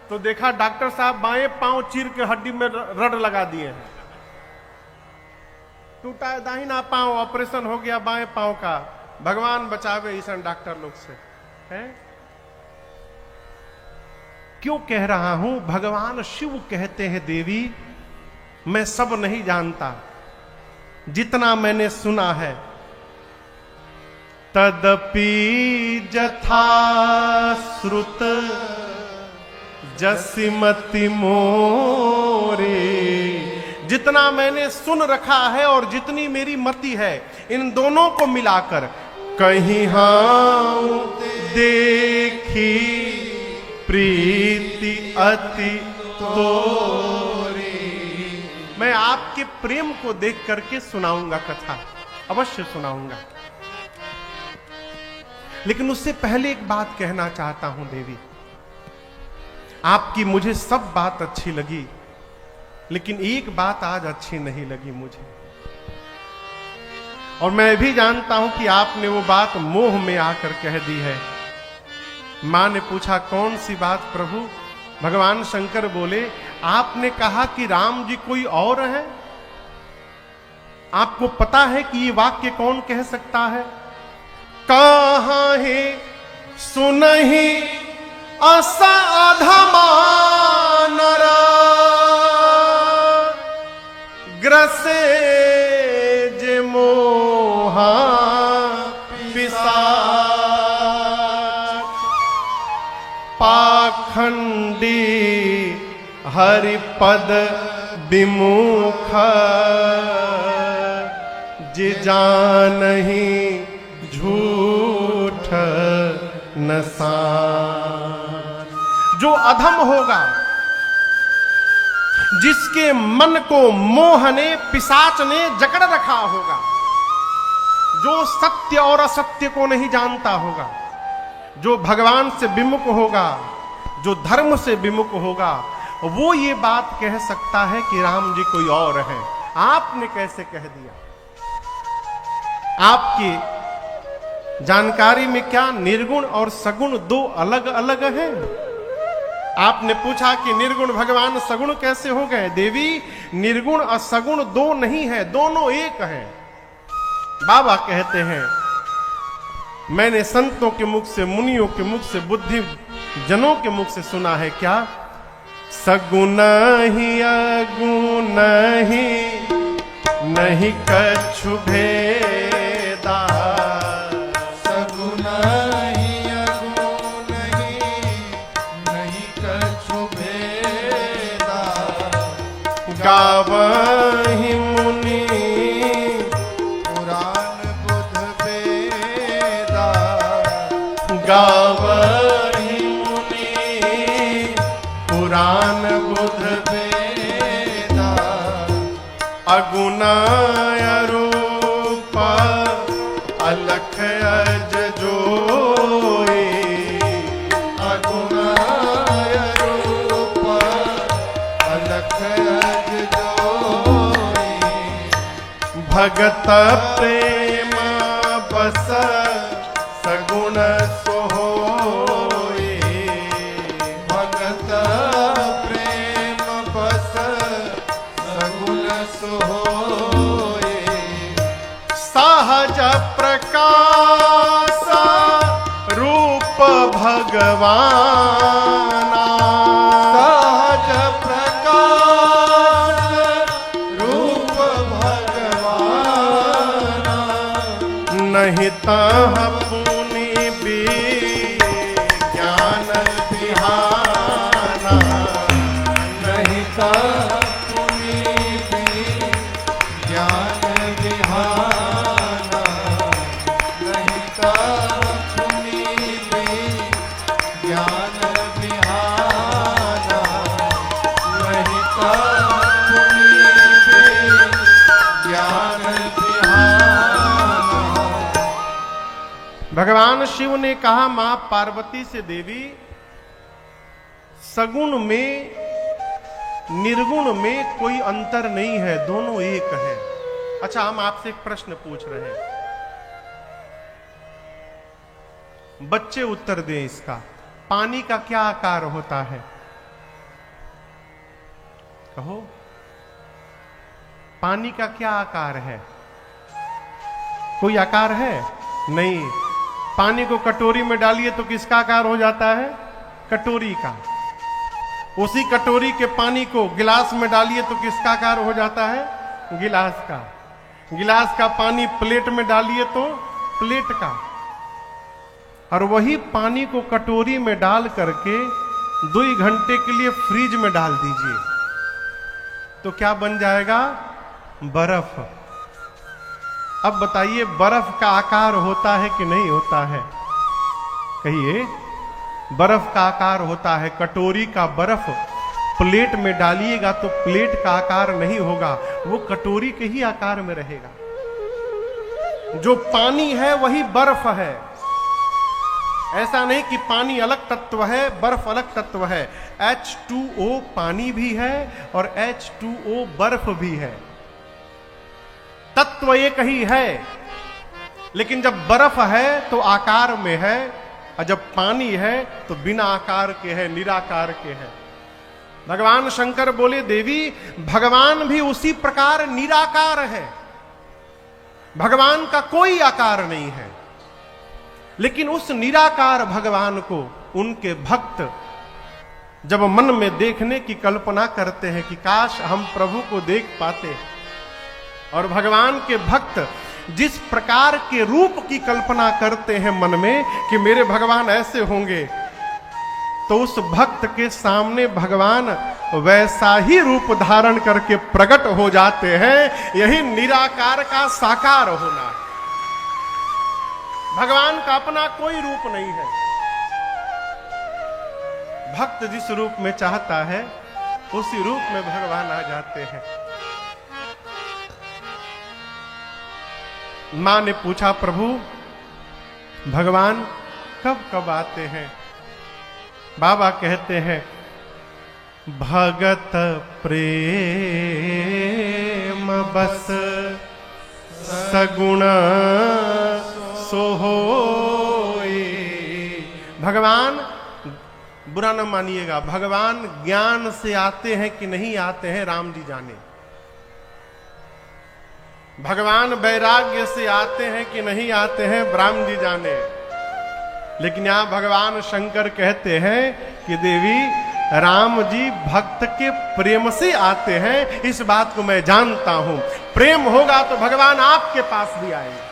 तो देखा डॉक्टर साहब बाएं पांव चीर के हड्डी में रड लगा दिए हैं। टूटा है दाहिना पांव, ऑपरेशन हो गया बाएं पांव का। भगवान बचावे ऐसा डॉक्टर लोग से है। क्यों कह रहा हूं? भगवान शिव कहते हैं देवी मैं सब नहीं जानता, जितना मैंने सुना है। तदपि जथा श्रुत जसिमति मोरे, जितना मैंने सुन रखा है और जितनी मेरी मति है, इन दोनों को मिलाकर कहीं हाँ देखी प्रीति अति तोरी, मैं आपके प्रेम को देख करके सुनाऊंगा कथा, अवश्य सुनाऊंगा। लेकिन उससे पहले एक बात कहना चाहता हूं देवी, आपकी मुझे सब बात अच्छी लगी, लेकिन एक बात आज अच्छी नहीं लगी मुझे। और मैं भी जानता हूं कि आपने वो बात मोह में आकर कह दी है। मां ने पूछा कौन सी बात प्रभु? भगवान शंकर बोले आपने कहा कि राम जी कोई और है। आपको पता है कि ये वाक्य कौन कह सकता है? कहाँ है सुनहि असाधमा नर, ग्रसे जे मोहा पिशाच, पाखंडी हरिपद विमुख, जे जानहि झूठ नसान। जो अधम होगा, जिसके मन को मोह ने, पिशाच ने जकड़ रखा होगा, जो सत्य और असत्य को नहीं जानता होगा, जो भगवान से विमुख होगा, जो धर्म से विमुख होगा, वो ये बात कह सकता है कि राम जी कोई और है। आपने कैसे कह दिया? आपकी जानकारी में क्या निर्गुण और सगुण दो अलग अलग हैं? आपने पूछा कि निर्गुण भगवान सगुण कैसे हो गए? देवी निर्गुण और सगुण दो नहीं है, दोनों एक हैं। बाबा कहते हैं मैंने संतों के मुख से, मुनियों के मुख से, बुद्धि जनों के मुख से सुना है क्या? सगुण ही अगुण ही नहीं कछु भेदा, सगुण ही अगुण ही नहीं कछु भेदा, गावहि मुनि पुराण बुध वेदा, गावहि मुनि पुराण बुध वेदा, अगुण अरूप अलख अज जोई, अगुणाय रूप अलख अज जोई, भगत प्रेम बस सगुण सोहोई, भगत प्रेम बस सगुण सोहोए, सहज प्रकाश रूप भगवाना, सहज प्रकाश रूप भगवाना, नहीं तह पुनि ज्ञान बिहाना, नहीं पुनि ज्ञान विहाना, नहीं पुनि ज्ञान विहाना, नहीं पुनि ज्ञान विहाना। भगवान शिव ने कहा मां पार्वती से, देवी सगुण में निर्गुण में कोई अंतर नहीं है, दोनों एक है। अच्छा, हम आपसे एक प्रश्न पूछ रहे हैं, बच्चे उत्तर दें इसका। पानी का क्या आकार होता है? कहो, पानी का क्या आकार है? कोई आकार है? नहीं। पानी को कटोरी में डालिए तो किसका आकार हो जाता है? कटोरी का। उसी कटोरी के पानी को गिलास में डालिए तो किसका आकार हो जाता है? गिलास का। गिलास का पानी प्लेट में डालिए तो प्लेट का। और वही पानी को कटोरी में डाल करके 2 घंटे के लिए फ्रिज में डाल दीजिए तो क्या बन जाएगा? बर्फ। अब बताइए, बर्फ का आकार होता है कि नहीं होता है? कहिए, बर्फ का आकार होता है। कटोरी का बर्फ प्लेट में डालिएगा तो प्लेट का आकार नहीं होगा, वो कटोरी के ही आकार में रहेगा। जो पानी है वही बर्फ है। ऐसा नहीं कि पानी अलग तत्व है, बर्फ अलग तत्व है। H2O पानी भी है और H2O बर्फ भी है। तत्व एक ही है, लेकिन जब बर्फ है तो आकार में है, और जब पानी है तो बिना आकार के है, निराकार के है। भगवान शंकर बोले, देवी भगवान भी उसी प्रकार निराकार है। भगवान का कोई आकार नहीं है, लेकिन उस निराकार भगवान को उनके भक्त जब मन में देखने की कल्पना करते हैं कि काश हम प्रभु को देख पाते, और भगवान के भक्त जिस प्रकार के रूप की कल्पना करते हैं मन में कि मेरे भगवान ऐसे होंगे, तो उस भक्त के सामने भगवान वैसा ही रूप धारण करके प्रकट हो जाते हैं। यही निराकार का साकार होना है। भगवान का अपना कोई रूप नहीं है। भक्त जिस रूप में चाहता है उसी रूप में भगवान आ जाते हैं। मां ने पूछा, प्रभु भगवान कब कब आते हैं? बाबा कहते हैं, भगत प्रेम बस सगुण सोहोई। भगवान, बुरा न मानिएगा, भगवान ज्ञान से आते हैं कि नहीं आते हैं राम जी जाने। भगवान वैराग्य से आते हैं कि नहीं आते हैं ब्रह्म जी जाने। लेकिन यहां भगवान शंकर कहते हैं कि देवी राम जी भक्त के प्रेम से आते हैं, इस बात को मैं जानता हूं। प्रेम होगा तो भगवान आपके पास भी आएंगे।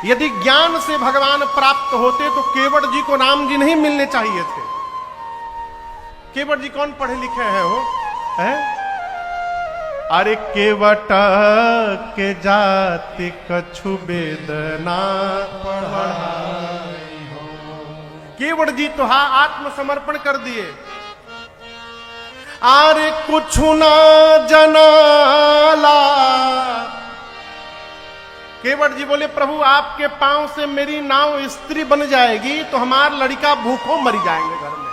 यदि ज्ञान से भगवान प्राप्त होते तो केवट जी को राम जी नहीं मिलने चाहिए थे। केवट जी कौन पढ़े लिखे हैं वो है? अरे केवट के जाति कछु वेदना पढ़ाई हो। केवट जी तो हाँ आत्मसमर्पण कर दिए। अरे कुछ ना जनाला केवट जी बोले प्रभु आपके पांव से मेरी नाव स्त्री बन जाएगी तो हमारा लड़का भूखों मर जाएंगे घर में।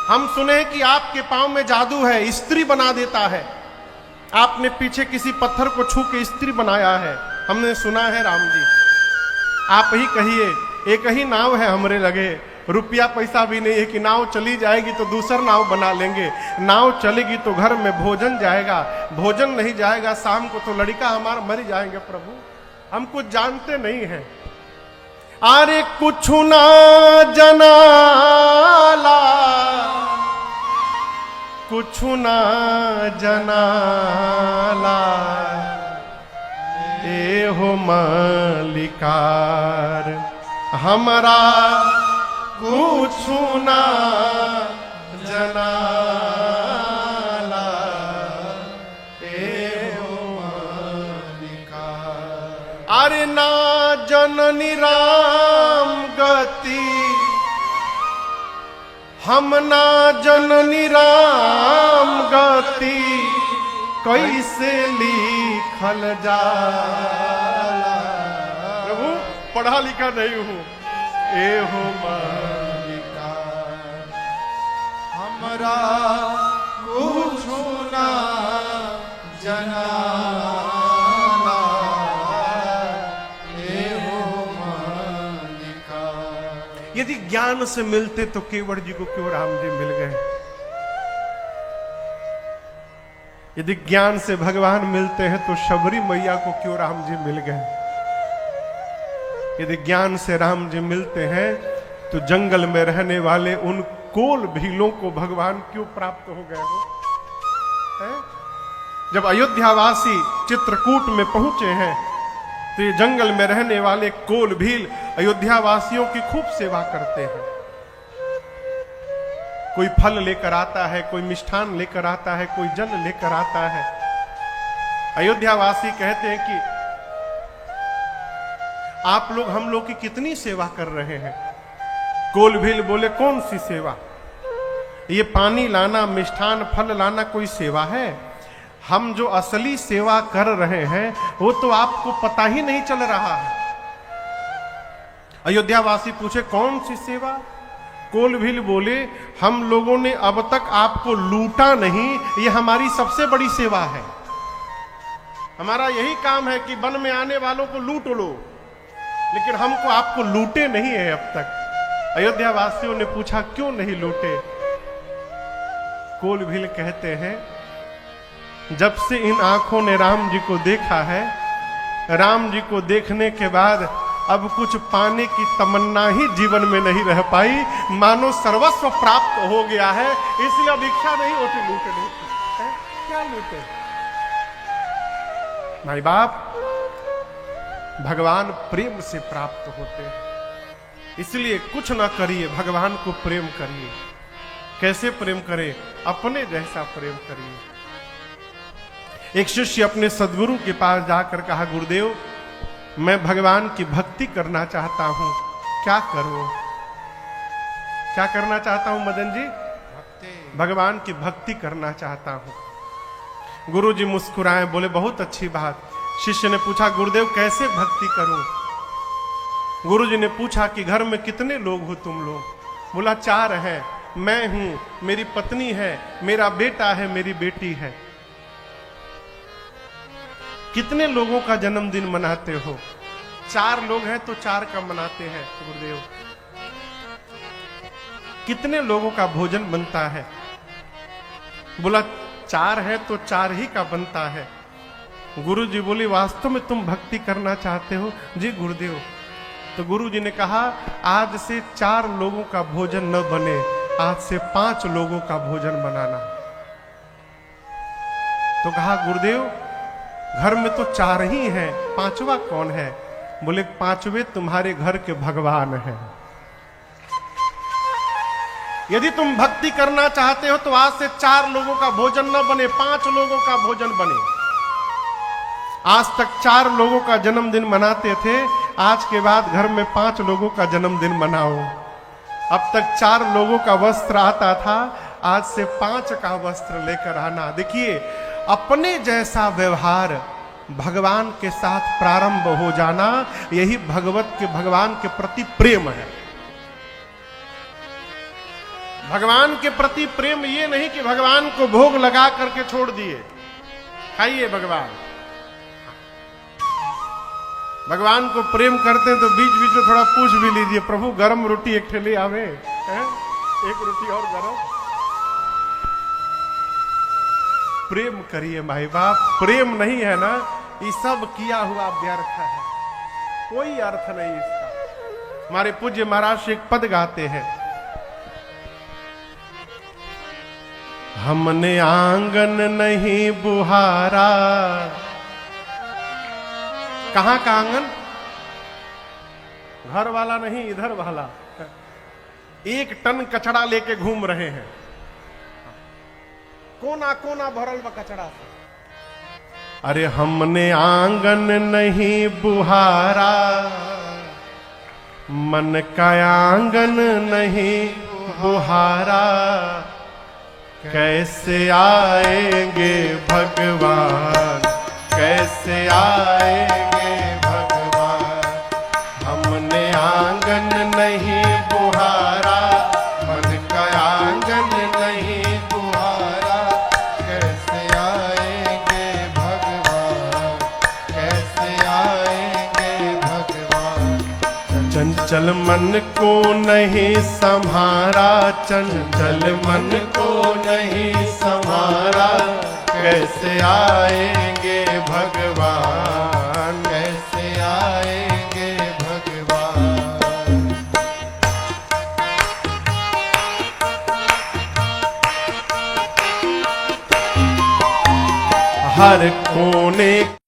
हम सुने कि आपके पांव में जादू है, स्त्री बना देता है। आपने पीछे किसी पत्थर को छू के स्त्री बनाया है, हमने सुना है राम जी। आप ही कहिए, एक ही नाव है हमरे लगे, रुपया पैसा भी नहीं है कि नाव चली जाएगी तो दूसर नाव बना लेंगे, नाव चलेगी तो घर में भोजन जाएगा, भोजन नहीं जाएगा शाम को तो लड़का हमारा मर जाएंगे। प्रभु हम कुछ जानते नहीं हैं। अरे कुछ ना जनाला, कुछ ना जनाला, ए हो मालिकार हमारा कुछ ना जनाला, ए हो मालिकार। अरे ना जननी राम गति, हम ना जननी राम गति, कैसे लिखल जाला। प्रभु पढ़ा लिखा नहीं हूं, ए हो मालिकार हमरा कुछ ना जनाला, ए हो मालिकार। यदि ज्ञान से मिलते तो केवट जी को क्यों राम जी मिल गए? यदि ज्ञान से भगवान मिलते हैं तो शबरी मैया को क्यों राम जी मिल गए? यदि ज्ञान से राम जी मिलते हैं तो जंगल में रहने वाले उन कोल भीलों को भगवान क्यों प्राप्त हो गए हो? जब अयोध्यावासी चित्रकूट में पहुंचे हैं तो ये जंगल में रहने वाले कोल भील अयोध्यावासियों की खूब सेवा करते हैं। कोई फल लेकर आता है, कोई मिष्ठान लेकर आता है, कोई जल लेकर आता है। अयोध्यावासी कहते हैं कि आप लोग हम लोग की कितनी सेवा कर रहे हैं। कोल भील बोले कौन सी सेवा? ये पानी लाना, मिष्ठान फल लाना कोई सेवा है? हम जो असली सेवा कर रहे हैं वो तो आपको पता ही नहीं चल रहा है। अयोध्यावासी पूछे कौन सी सेवा? कोल भील बोले हम लोगों ने अब तक आपको लूटा नहीं, ये हमारी सबसे बड़ी सेवा है। हमारा यही काम है कि वन में आने वालों को लूट लो, लेकिन हमको आपको लूटे नहीं है अब तक। अयोध्यावासियों ने पूछा क्यों नहीं लूटे? कोल भील कहते हैं जब से इन आंखों ने राम जी को देखा है, राम जी को देखने के बाद अब कुछ पाने की तमन्ना ही जीवन में नहीं रह पाई, मानो सर्वस्व प्राप्त हो गया है, इसलिए अब इच्छा नहीं होती लूटने की। क्या लूटे? भाई बाप, भगवान प्रेम से प्राप्त होते हैं, इसलिए कुछ ना करिए, भगवान को प्रेम करिए। कैसे प्रेम करें? अपने जैसा प्रेम करिए। एक शिष्य अपने सदगुरु के पास जाकर कहा गुरुदेव मैं भगवान की भक्ति करना चाहता हूं, क्या करूं? क्या करना चाहता हूं मदन जी? भगवान की भक्ति करना चाहता हूं। गुरु जी मुस्कुराए, बोले बहुत अच्छी बात। शिष्य ने पूछा गुरुदेव कैसे भक्ति करूं? गुरु जी ने पूछा कि घर में कितने लोग हो तुम लोग? बोला 4 हैं, मैं हूं, मेरी पत्नी है, मेरा बेटा है, मेरी बेटी है। कितने लोगों का जन्मदिन मनाते हो? 4 लोग हैं तो 4 का मनाते हैं गुरुदेव। कितने लोगों का भोजन बनता है? बोला 4 है तो 4 ही का बनता है। गुरु जी बोली वास्तव में तुम भक्ति करना चाहते हो? जी गुरुदेव। तो गुरु जी ने कहा आज से 4 लोगों का भोजन न बने, आज से 5 लोगों का भोजन बनाना। तो कहा गुरुदेव घर में तो 4 ही हैं, 5वां कौन है? बोले 5वें तुम्हारे घर के भगवान हैं। यदि तुम भक्ति करना चाहते हो तो आज से 4 लोगों का भोजन न बने, 5 लोगों का भोजन बने। आज तक 4 लोगों का जन्मदिन मनाते थे, आज के बाद घर में 5 लोगों का जन्मदिन मनाओ। अब तक 4 लोगों का वस्त्र आता था, आज से 5 का वस्त्र लेकर आना। देखिए अपने जैसा व्यवहार भगवान के साथ प्रारंभ हो जाना, यही भगवान के प्रति प्रेम है। भगवान के प्रति प्रेम ये नहीं कि भगवान को भोग लगा करके छोड़ दिए, खाइए भगवान। भगवान को प्रेम करते हैं तो बीच बीच में थोड़ा पूछ भी लीजिए, प्रभु गरम रोटी एक ठेले आवे हैं, एक रोटी और गरम। प्रेम करिए भाई बाप, प्रेम नहीं है ना, ये सब किया हुआ व्यर्थ है, कोई अर्थ नहीं इसका। हमारे पूज्य महाराज एक पद गाते हैं, हमने आंगन नहीं बुहारा। कहां का आंगन? घर वाला नहीं, इधर वाला। 1 टन कचड़ा लेके घूम रहे हैं, कोना कोना भरल बा कचड़ा से। अरे हमने आंगन नहीं बुहारा, मन का आंगन नहीं बुहारा, कैसे आएंगे भगवान, कैसे आएंगे भगवान। हमने आंगन नहीं बुहारा, मन का आंगन नहीं बुहारा, कैसे आएंगे भगवान, कैसे आएंगे भगवान। चंचल मन को नहीं संभारा, चंचल मन को नहीं संभारा, कैसे आएंगे भगवान, कैसे आएंगे भगवान। हर कोने